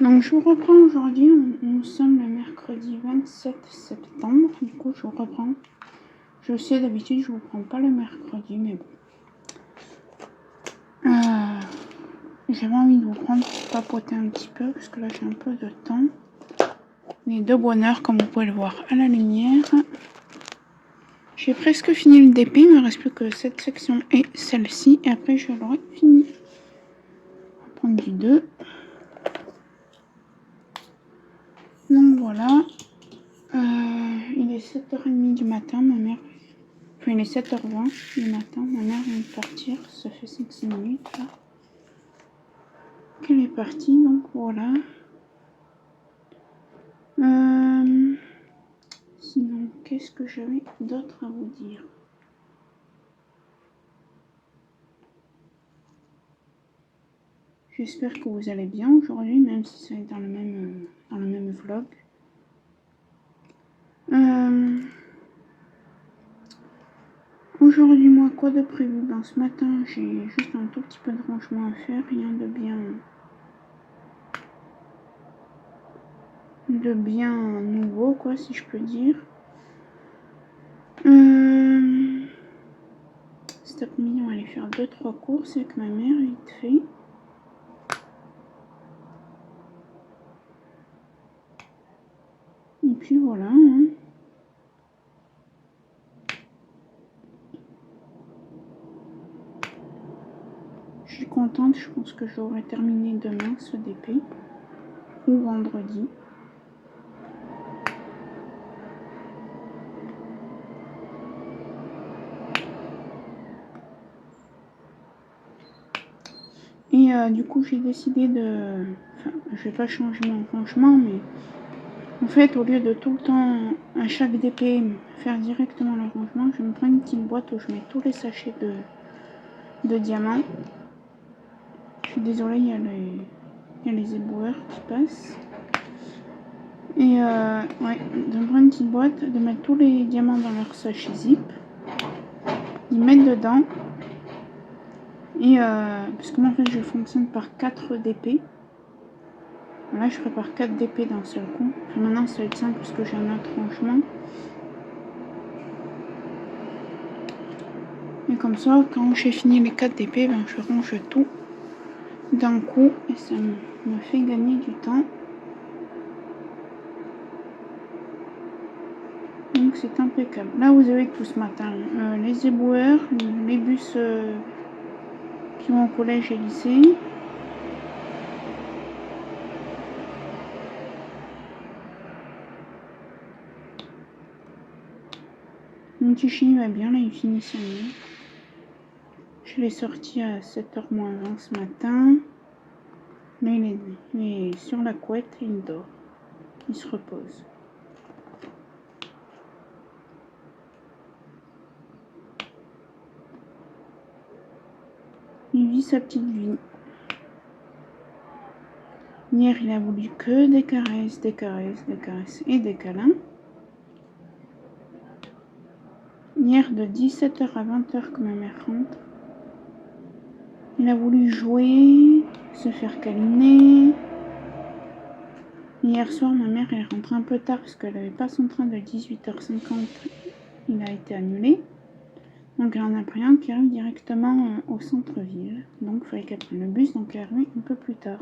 Donc, je vous reprends aujourd'hui. Nous sommes le mercredi 27 septembre. Du coup, je vous reprends. Je sais, d'habitude, je ne vous prends pas le mercredi, mais bon. J'avais envie de vous prendre pour papoter un petit peu, parce que là, j'ai un peu de temps. Et de bonne heure, comme vous pouvez le voir à la lumière. J'ai presque fini le DP, il ne me reste plus que cette section et celle-ci. Et après, je l'aurai fini. On va prendre du 2. Donc voilà. Il est 7h30 du matin, ma mère. Enfin, il est 7h20 du matin. Ma mère vient de partir. Ça fait 5-6 minutes là. qu'elle est partie, donc voilà. Sinon, qu'est-ce que j'avais d'autre à vous dire? J'espère que vous allez bien aujourd'hui, même si c'est dans le même vlog. Aujourd'hui, moi, quoi de prévu? Ben, ce matin, j'ai juste un tout petit peu de rangement à faire, rien de bien nouveau, quoi, si je peux dire. Cet après-midi, on va aller faire 2-3 courses avec ma mère, vite fait. Et puis voilà. Hein. Je suis contente, je pense que j'aurai terminé demain ce DP. Ou vendredi. Et du coup, j'ai décidé de... Enfin, je vais pas changer mon rangement, mais... En fait, au lieu de tout le temps, à chaque DP, faire directement le rangement, je me prends une petite boîte où je mets tous les sachets de diamants. Je suis désolée, il y a les éboueurs qui passent. Et ouais, de me prendre une petite boîte, de mettre tous les diamants dans leur sachet zip, d'y mettre dedans. Et parce que moi en fait je fonctionne par 4 DP. Là je prépare 4 DP d'un seul coup. Puis maintenant ça va être simple parce que j'ai un autre rangement. Et comme ça, quand j'ai fini les 4 DP, ben, je range tout d'un coup et ça me fait gagner du temps. Donc c'est impeccable. Là vous avez tout ce matin. Les éboueurs, les bus qui vont au collège et lycée. Mon petit chien va bien, là il finit sa nuit. Je l'ai sorti à 7h moins 20 ce matin. Là il est sur la couette et il dort. Il se repose. Il vit sa petite vie. Hier, il a voulu que des caresses, des caresses, des caresses et des câlins. Hier, de 17h à 20h, que ma mère rentre, il a voulu jouer, se faire câliner. Hier soir, ma mère est rentrée un peu tard parce qu'elle n'avait pas son train de 18h50. Il a été annulé. Donc, elle en a pris un qui arrive directement au centre-ville. Donc, il fallait qu'elle prenne le bus, donc elle est arrivée un peu plus tard.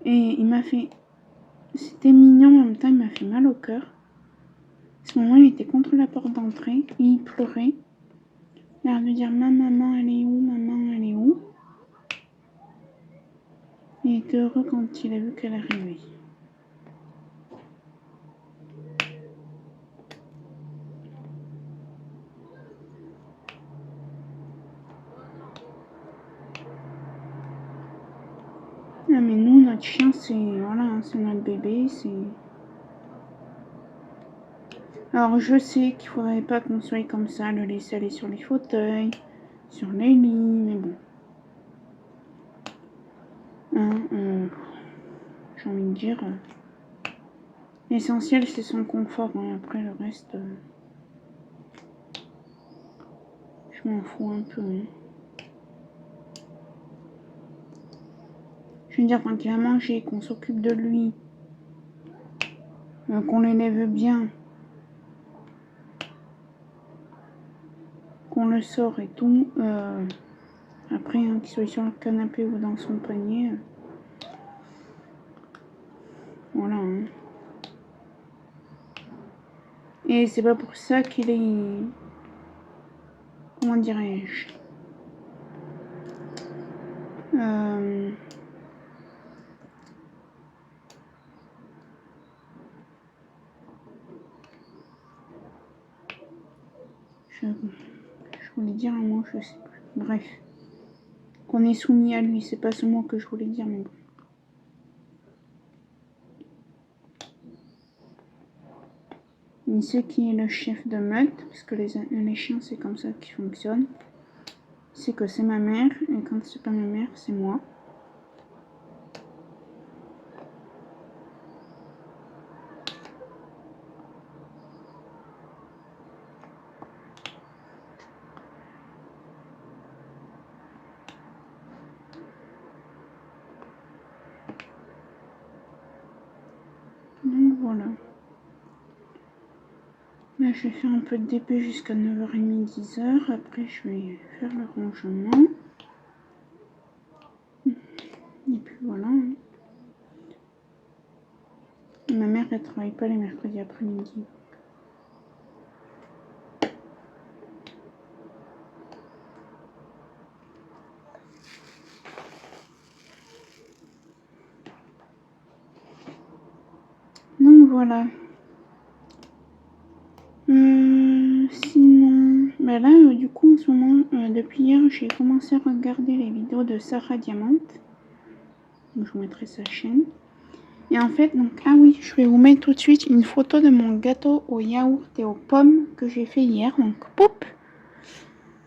Et il m'a fait... C'était mignon, en même temps, il m'a fait mal au cœur. À ce moment, il était contre la porte d'entrée et il pleurait. Il a l'air de dire maman, elle est où? Maman, elle est où? Il était heureux quand il a vu qu'elle arrivait. Ah, mais nous, notre chien, c'est voilà, c'est notre bébé, c'est. Alors, je sais qu'il faudrait pas qu'on soit comme ça, le laisser aller sur les fauteuils, sur les lits, mais bon. Hein, j'ai envie de dire. L'essentiel, c'est son confort. Hein. Après, le reste, je m'en fous un peu. Hein. Je veux dire, tant qu'il a mangé, qu'on s'occupe de lui, qu'on l'élève bien, qu'on le sort et tout. Après, hein, qu'il soit sur le canapé ou dans son panier. Voilà. Hein. Et c'est pas pour ça qu'il est... Comment dirais-je je voulais dire un mot, je sais plus. Bref. qu'on est soumis à lui. C'est pas ce mot que je voulais dire, mais bon. Il sait qui est le chef de meute, parce que les chiens, c'est comme ça qu'ils fonctionnent. Il sait que c'est ma mère, et quand c'est pas ma mère, c'est moi. Donc voilà. Là, je vais faire un peu de DP jusqu'à 9h30, 10h. Après, je vais faire le rangement. Et puis voilà. Ma mère, elle travaille pas les mercredis après-midi. Donc voilà. Sinon, bah là, du coup, en ce moment, depuis hier, j'ai commencé à regarder les vidéos de Sarah Diamant. Donc, je vous mettrai sa chaîne. Et en fait, donc, ah oui, je vais vous mettre tout de suite une photo de mon gâteau au yaourt et aux pommes que j'ai fait hier. Donc, pop!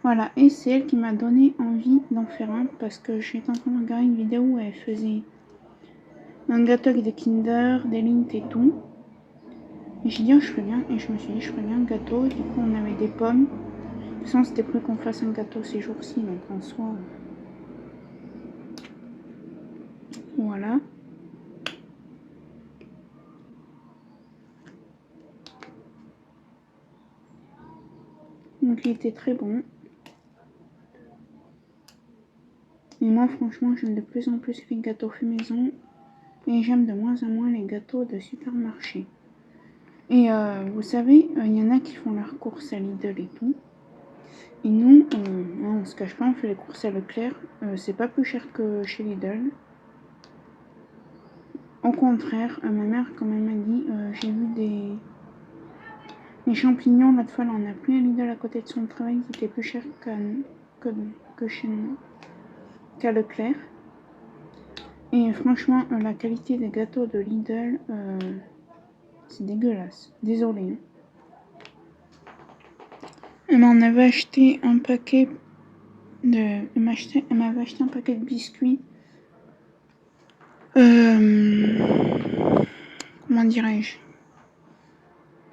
Voilà, et c'est elle qui m'a donné envie d'en faire un parce que j'étais en train de regarder une vidéo où elle faisait un gâteau avec des Kinder, des Lindt et tout. Et j'ai dit, oh, je ferais bien, et je me suis dit, je ferais bien un gâteau. Et du coup, on avait des pommes. De toute façon, c'était prévu qu'on fasse un gâteau ces jours-ci, donc en soi. Voilà. Donc, il était très bon. Et moi, franchement, j'aime de plus en plus les gâteaux faits maison. Et j'aime de moins en moins les gâteaux de supermarché. Et vous savez, il y en a qui font leurs courses à Lidl et tout. Et nous, on se cache pas, on fait les courses à Leclerc. C'est pas plus cher que chez Lidl. Au contraire, ma mère, quand même, m'a dit, j'ai vu des champignons, l'autre fois, là, on a pris un Lidl à côté de son travail qui était plus cher que chez nous, qu'à Leclerc. Et franchement, la qualité des gâteaux de Lidl, c'est dégueulasse. Désolée. Hein. Elle m'en avait acheté un paquet elle m'avait acheté un paquet de biscuits. Comment dirais-je?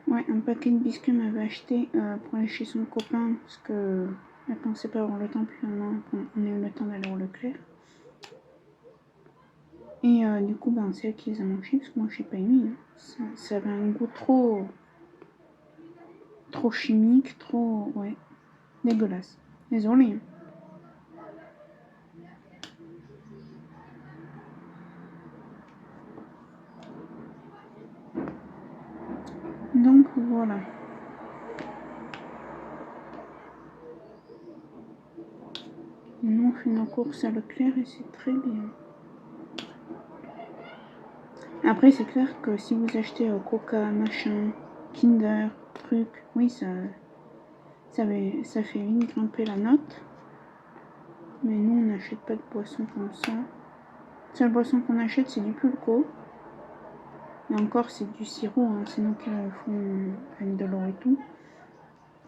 Ouais, un paquet de biscuits m'avait acheté pour aller chez son copain parce que elle pensait pas avoir le temps, puis maintenant on a eu le temps d'aller au Leclerc. Et du coup, ben, c'est elle qui les a mangés parce que moi j'ai pas aimé. Hein. Ça avait un goût trop chimique, trop, ouais, dégueulasse. Désolée. Hein. Donc voilà. Nous on fait nos courses à Leclerc et c'est très bien. Après c'est clair que si vous achetez Coca, machin, Kinder, truc, oui ça fait vite grimper la note. Mais nous on n'achète pas de boisson comme ça. La seule boisson qu'on achète c'est du pulco. Et encore c'est du sirop, hein. C'est nous qui le font avec de l'eau et tout.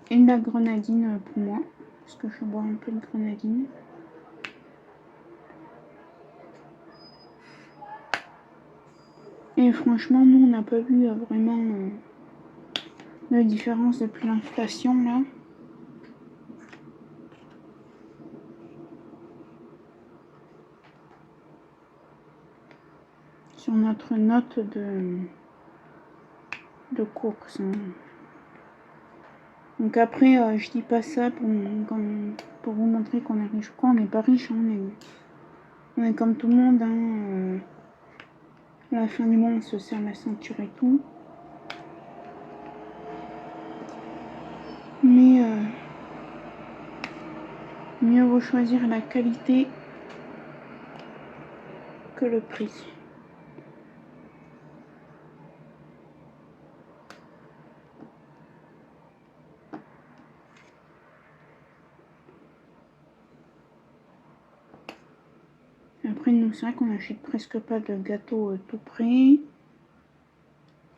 Et de la grenadine pour moi, parce que je bois un peu de grenadine. Et franchement, nous, on n'a pas vu vraiment de différence depuis l'inflation, là. Sur notre note de course. Hein. Donc après, je dis pas ça pour vous montrer qu'on est riche. Quoi, on n'est pas riche, hein, on est comme tout le monde. Hein, à la fin du mois, on se serre la ceinture et tout. Mais mieux vaut choisir la qualité que le prix. Après, nous, c'est vrai qu'on n'achète presque pas de gâteaux tout près.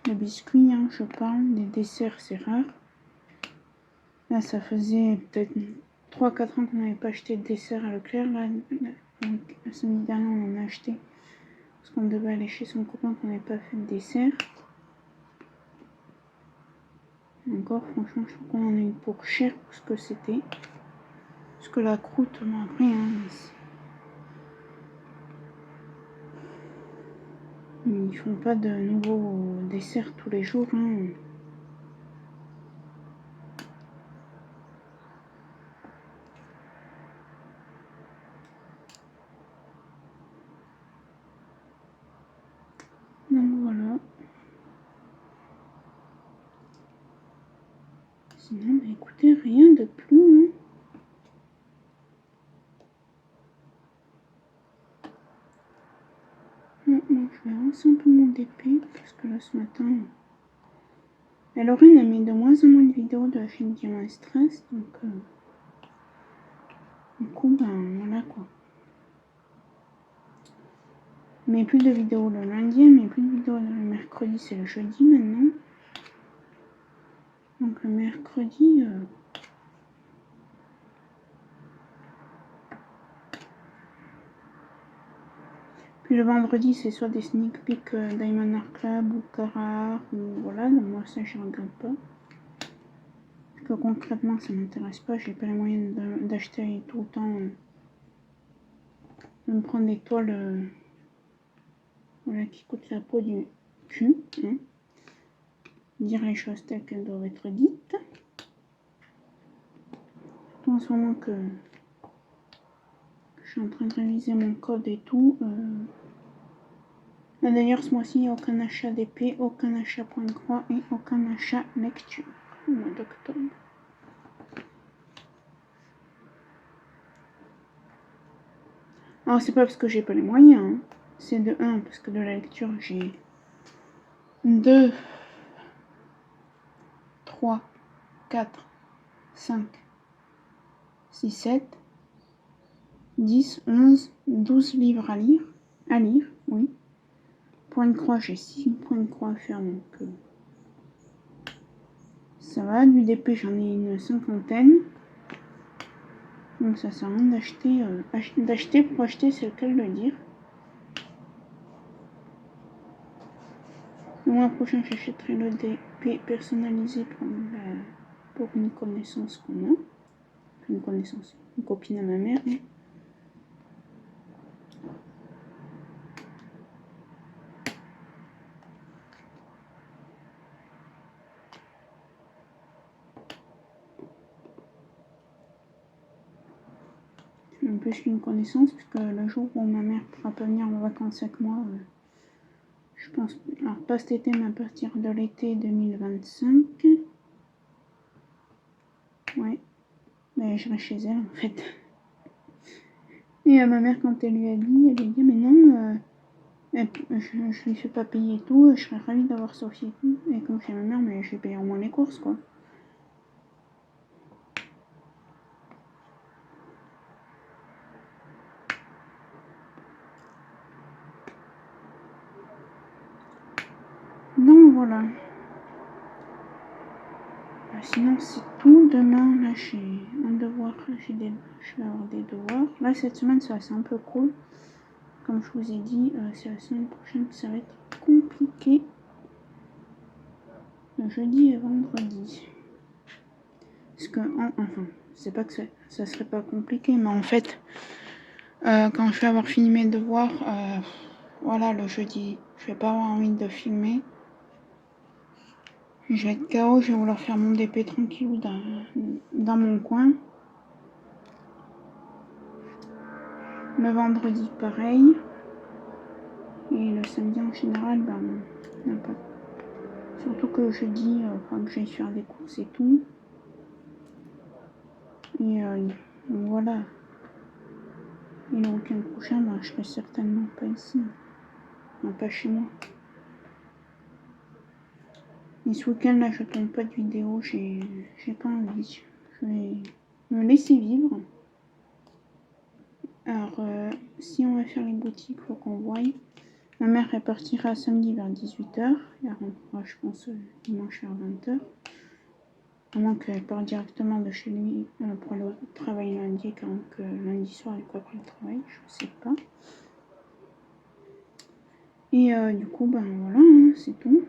Les biscuits, hein, je parle. Des desserts, c'est rare. Là, ça faisait peut-être 3-4 ans qu'on n'avait pas acheté de dessert à Leclerc. Là, la semaine dernière, on en a acheté. Parce qu'on devait aller chez son copain qu'on n'avait pas fait de dessert. Encore, franchement, je trouve qu'on en a eu pour cher pour ce que c'était. Parce que la croûte, bon, après, hein, ils font pas de nouveaux desserts tous les jours. Hein. Donc voilà. Sinon, bah, écoutez, rien de plus. Hein. Bon, je vais avancer un peu mon DP parce que là ce matin, Lorraine a mis de moins en moins de vidéos de la chaîne Diamant Stress, donc du coup, ben voilà quoi. Mais plus de vidéos le lundi, mais plus de vidéos le mercredi, c'est le jeudi maintenant. Donc le mercredi, puis le vendredi, c'est soit des sneak peeks Diamond Art Club ou Cara, ou voilà, donc moi ça je regarde pas. Parce que concrètement ça m'intéresse pas, j'ai pas les moyens d'acheter tout le temps, de me prendre des toiles voilà, qui coûtent la peau du cul. Hein. Dire les choses telles qu'elles doivent être dites. En ce moment que je suis en train de réviser mon code et tout. D'ailleurs, ce mois-ci, il n'y a aucun achat d'épée, aucun achat point de croix et aucun achat lecture au mois d'octobre. Alors, c'est pas parce que j'ai pas les moyens, hein. C'est de 1 parce que de la lecture, j'ai 2, 3, 4, 5, 6, 7, 10, 11, 12 livres à lire. À lire, oui. Point de croix, j'ai 6 points de croix à faire, donc ça va. Du DP, j'en ai une cinquantaine. Donc ça sert à rien d'acheter pour acheter, c'est le cas de le dire. Le mois prochain, j'achèterai le DP personnalisé pour une connaissance qu'on a. Une connaissance, une copine à ma mère. Hein. Un peu plus qu'une connaissance, puisque le jour où ma mère pourra pas venir en vacances avec moi, je pense, alors pas cet été, mais à partir de l'été 2025. Ouais, mais je reste chez elle en fait. Et ma mère, quand elle lui a dit, mais non, je lui fais pas payer et tout, je serais ravie d'avoir Sophie et tout. Et comme chez ma mère, mais je vais payer au moins les courses quoi. Donc voilà. Sinon c'est tout. Demain là j'ai un devoir, je vais avoir des devoirs. Là cette semaine ça c'est un peu cool. Comme je vous ai dit, c'est la semaine prochaine que ça va être compliqué. Le jeudi et vendredi. Parce que enfin, c'est pas que ça serait pas compliqué, mais en fait quand je vais avoir fini mes devoirs, voilà le jeudi, je vais pas avoir envie de filmer. Je vais être KO, je vais vouloir faire mon DP tranquillou dans mon coin. Le vendredi, pareil. Et le samedi, en général, ben, n'a pas. Surtout que le jeudi, il faudra que j'aille faire des courses et tout. Et voilà. Et le week-end prochain, ben, je serai certainement pas ici. Non, pas chez moi. Et ce week-end, là, je tourne pas de vidéo, j'ai pas envie. Je vais me laisser vivre. Alors, si on va faire les boutiques, il faut qu'on voie. Ma mère elle partira samedi vers 18h. Elle rentrera, je pense, dimanche vers 20h. À moins qu'elle parte directement de chez lui pour le travail lundi, donc lundi soir, du coup, après le travail, je sais pas. Et du coup, ben voilà, hein, c'est tout.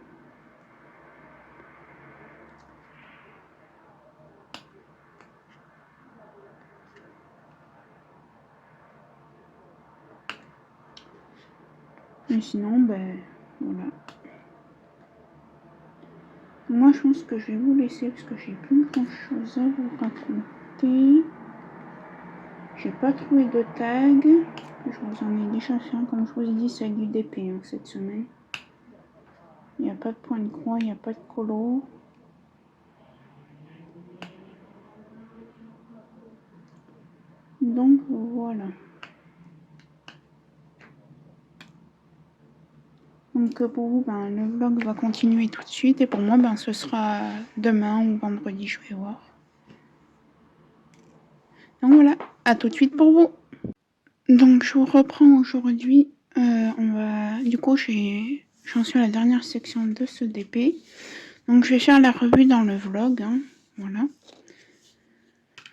Et sinon, ben voilà. Moi, je pense que je vais vous laisser parce que j'ai plus grand chose à vous raconter. J'ai pas trouvé de tag. Je vous en ai déjà fait un, comme je vous ai dit, c'est avec du DP hein, cette semaine. Il n'y a pas de point de croix, il n'y a pas de colo. Donc voilà. Donc pour vous, ben, le vlog va continuer tout de suite. Et pour moi, ben, ce sera demain ou vendredi, je vais voir. Donc voilà, à tout de suite pour vous. Donc je vous reprends aujourd'hui. Du coup, j'en suis à la dernière section de ce DP. Donc je vais faire la revue dans le vlog. Hein. Voilà.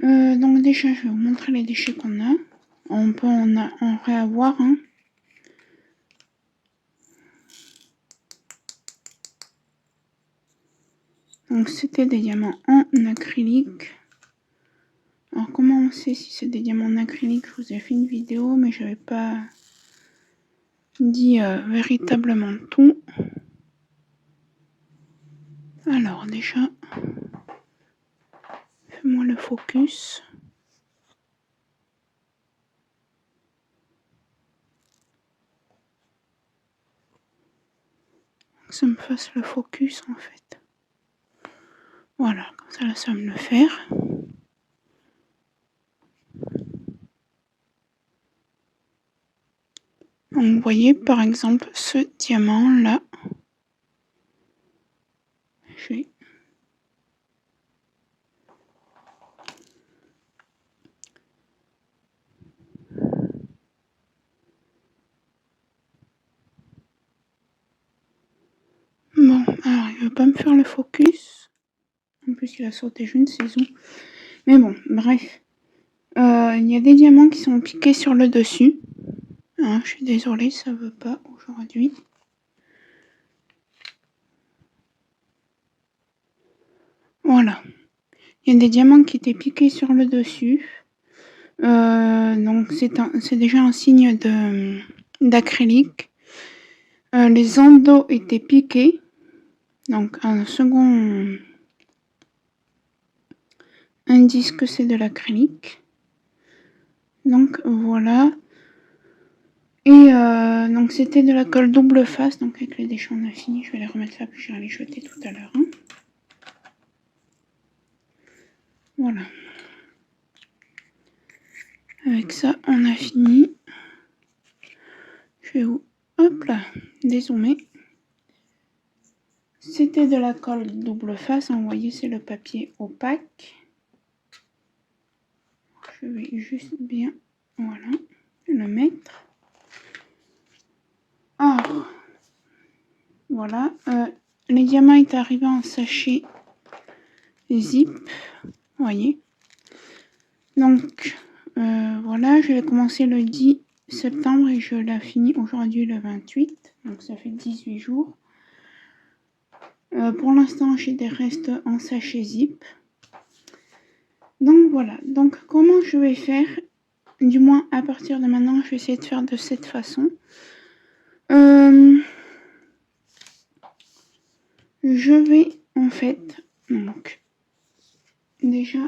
Donc déjà, je vais vous montrer les déchets qu'on a. On peut en réavoir. Hein. Donc c'était des diamants en acrylique. Alors comment on sait si c'est des diamants en acrylique? Je vous ai fait une vidéo, mais je n'avais pas dit véritablement tout. Alors déjà, fais-moi le focus. Que ça me fasse le focus en fait. Voilà, comme ça là, ça va me le faire. Donc vous voyez par exemple ce diamant là. Je vais bon, alors il veut pas me faire le focus. En plus il a sauté je ne sais où. Mais bon, bref. Il y a des diamants qui sont piqués sur le dessus. Ah, je suis désolée, ça veut pas aujourd'hui. Voilà. Il y a des diamants qui étaient piqués sur le dessus. Donc c'est déjà un signe d'acrylique. Les endos étaient piqués. Donc un second indice que c'est de l'acrylique. Donc voilà. Et donc c'était de la colle double face. Donc avec les déchets on a fini. Je vais les remettre là puis je vais les jeter tout à l'heure. Hein. Voilà. Avec ça on a fini. Je vais vous hop là dézoomer. C'était de la colle double face. Vous voyez c'est le papier opaque. Je vais juste bien voilà le mettre. Alors voilà. Les diamants est arrivé en sachet zip. Vous voyez. Donc voilà, je l'ai commencé le 10 septembre et je l'ai fini aujourd'hui le 28. Donc ça fait 18 jours. Pour l'instant j'ai des restes en sachet zip. Donc voilà, donc comment je vais faire, du moins à partir de maintenant, je vais essayer de faire de cette façon. Je vais en fait, donc déjà,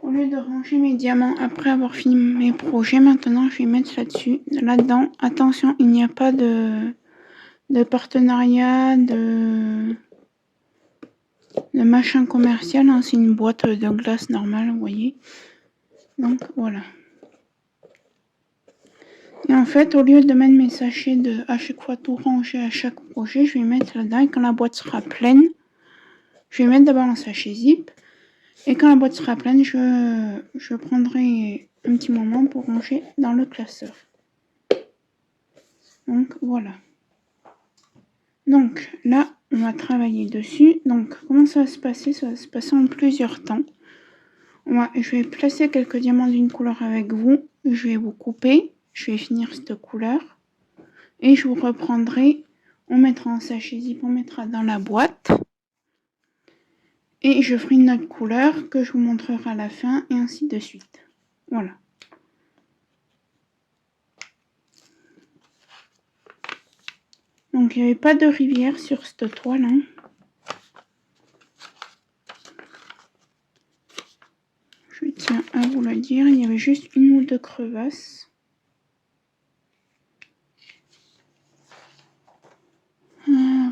au lieu de ranger mes diamants après avoir fini mes projets, maintenant je vais mettre là-dessus, là-dedans. Attention, il n'y a pas de partenariat, de machin commercial, hein, c'est une boîte de glace normale, vous voyez. Donc voilà. Et en fait, au lieu de mettre mes sachets à chaque fois tout ranger à chaque projet, je vais mettre là-dedans et quand la boîte sera pleine, je vais mettre d'abord un sachet zip Et quand la boîte sera pleine, je prendrai un petit moment pour ranger dans le classeur. Donc voilà. Donc là, on va travailler dessus. Donc comment ça va se passer? Ça va se passer en plusieurs temps. Je vais placer quelques diamants d'une couleur avec vous. Je vais vous couper. Je vais finir cette couleur. Et je vous reprendrai. On mettra en sachet zip, on mettra dans la boîte. Et je ferai une autre couleur que je vous montrerai à la fin et ainsi de suite. Voilà. Donc il n'y avait pas de rivière sur cette toile. Hein. Je tiens à vous le dire, il y avait juste une ou deux crevasses.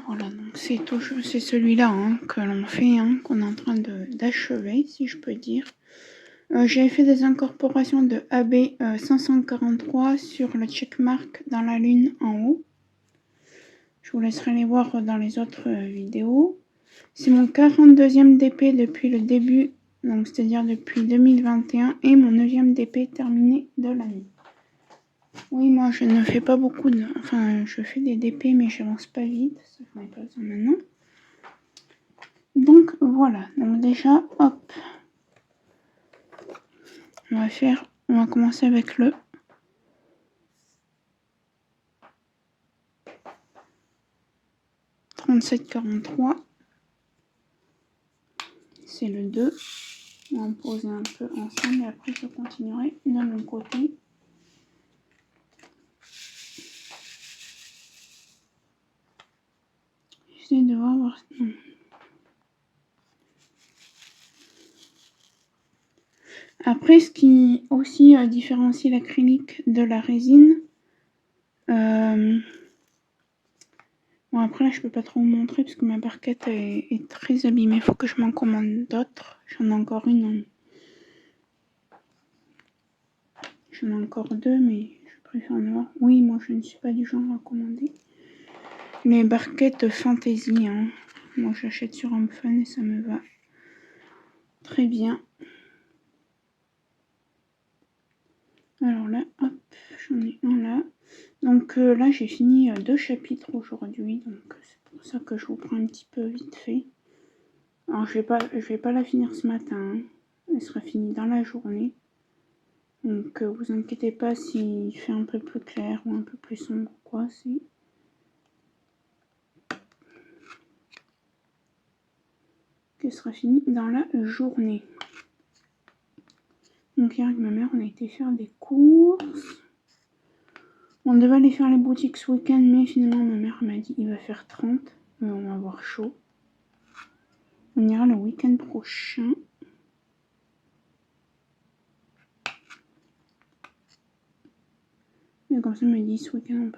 Voilà, donc c'est celui-là hein, que l'on fait, hein, qu'on est en train d'achever, si je peux dire. J'avais fait des incorporations de AB 543 sur le checkmark dans la lune en haut. Je vous laisserai les voir dans les autres vidéos. C'est mon 42e DP depuis le début, donc c'est-à-dire depuis 2021, et mon 9e DP terminé de l'année. Oui, moi je ne fais pas beaucoup de... Enfin, je fais des DP, mais j'avance pas vite, ça j'en ai pas besoin maintenant. Donc voilà, donc déjà, hop. On va commencer avec le 3743. C'est le 2. On va en poser un peu ensemble et après je continuerai de mon côté. J'essaie de voir... Non. Après, ce qui aussi différencie l'acrylique de la résine, bon après là je peux pas trop vous montrer parce que ma barquette est très abîmée, il faut que je m'en commande d'autres. J'en ai encore une. J'en ai encore deux mais je préfère en avoir. Oui, moi je ne suis pas du genre à commander. Les barquettes fantasy, hein. Moi j'achète sur Homefun et ça me va très bien. Alors là, hop, j'en ai un là. Donc là j'ai fini 2 chapitres aujourd'hui, donc c'est pour ça que je vous prends un petit peu vite fait. Alors je vais pas la finir ce matin, hein. Elle sera finie dans la journée. Donc vous inquiétez pas s'il fait un peu plus clair ou un peu plus sombre quoi, c'est... qu'elle sera finie dans la journée. Donc hier avec ma mère on a été faire des courses. On devait aller faire les boutiques ce week-end mais finalement ma mère m'a dit il va faire 30, mais on va avoir chaud. On ira le week-end prochain. Et comme ça elle m'a dit ce week-end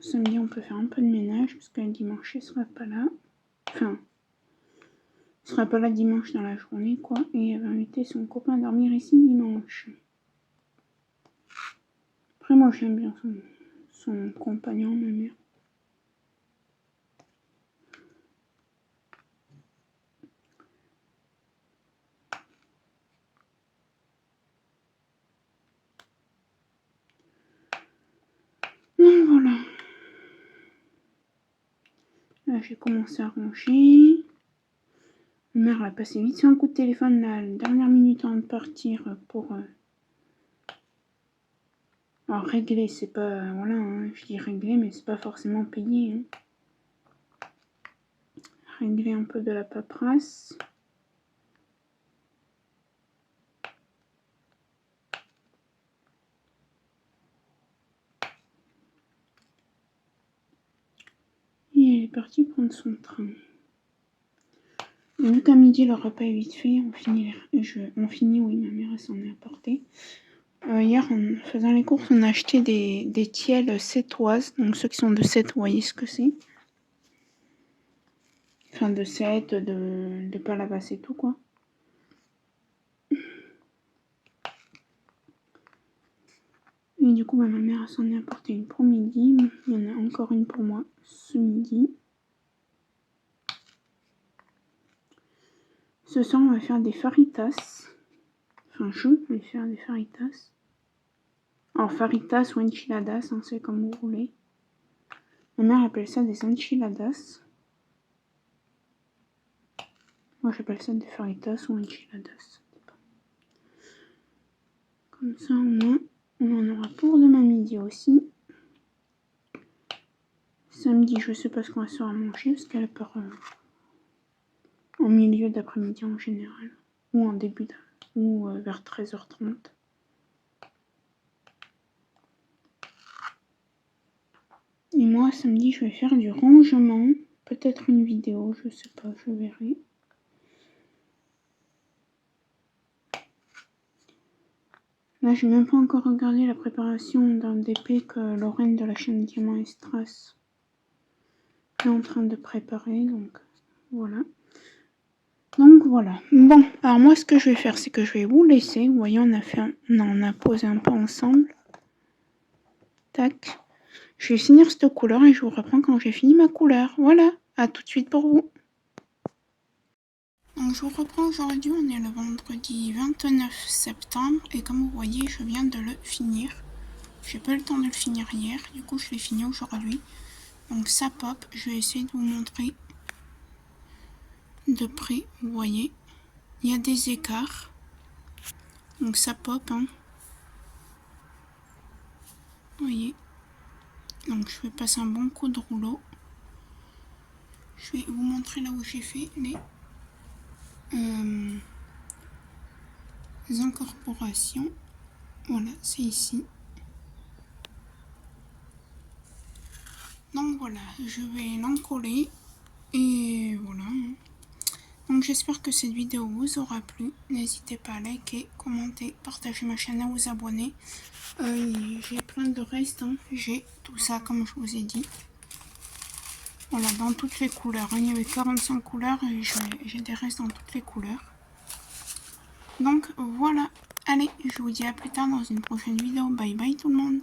samedi on peut faire un peu de ménage parce que le dimanche elle sera pas là. Enfin, il sera pas là dimanche dans la journée quoi. Et elle va inviter son copain à dormir ici dimanche. Après moi j'aime bien son compagnon, ma mère. Donc voilà. Là j'ai commencé à ranger. Ma mère elle a passé vite sur un coup de téléphone là, la dernière minute avant de partir pour... Alors régler c'est pas... Voilà, hein, je dis régler mais c'est pas forcément payé. Hein. Régler un peu de la paperasse. Et elle est partie prendre son train. Et vu qu'à midi le repas est vite fait, on finit, oui, ma mère s'en est apportée. Hier, en faisant les courses, on a acheté des tiels sétoises. Donc ceux qui sont de 7, vous voyez ce que c'est. Enfin de 7, de Palavas et tout quoi. Et du coup, ma mère s'en est apporté une pour midi. Il y en a encore une pour moi ce midi. Ce soir, on va faire des faritas. Enfin, je vais faire des faritas. Alors, faritas ou enchiladas, hein, c'est comme vous voulez. Ma mère appelle ça des enchiladas. Moi, j'appelle ça des faritas ou enchiladas. Comme ça, au moins, on en aura pour demain midi aussi. Samedi, je sais pas ce qu'on va se faire à manger, parce qu'elle part en milieu d'après-midi en général. Ou en début ou vers 13h30. Et moi, samedi, je vais faire du rangement. Peut-être une vidéo, je sais pas, je verrai. Là, j'ai même pas encore regardé la préparation d'un DP que Lorraine de la chaîne Diamant et Strass est en train de préparer, donc voilà. Donc voilà. Bon, alors moi, ce que je vais faire, c'est que je vais vous laisser. Vous voyez, on a posé un peu ensemble. Tac. Je vais finir cette couleur et je vous reprends quand j'ai fini ma couleur. Voilà, à tout de suite pour vous. Donc je vous reprends aujourd'hui, on est le vendredi 29 septembre et comme vous voyez, je viens de le finir. J'ai pas eu le temps de le finir hier, du coup je l'ai fini aujourd'hui. Donc ça pop, je vais essayer de vous montrer de près, vous voyez. Il y a des écarts, donc ça pop, hein. Vous voyez. Donc je vais passer un bon coup de rouleau. Je vais vous montrer là où j'ai fait les incorporations. Voilà, c'est ici. Donc voilà, je vais l'encoller et voilà. Donc j'espère que cette vidéo vous aura plu. N'hésitez pas à liker, commenter, partager ma chaîne et vous abonner. J'ai plein de restes, hein. J'ai tout ça comme je vous ai dit. Voilà, dans toutes les couleurs. Il y avait 45 couleurs et j'ai des restes dans toutes les couleurs. Donc voilà, allez, je vous dis à plus tard dans une prochaine vidéo. Bye bye tout le monde.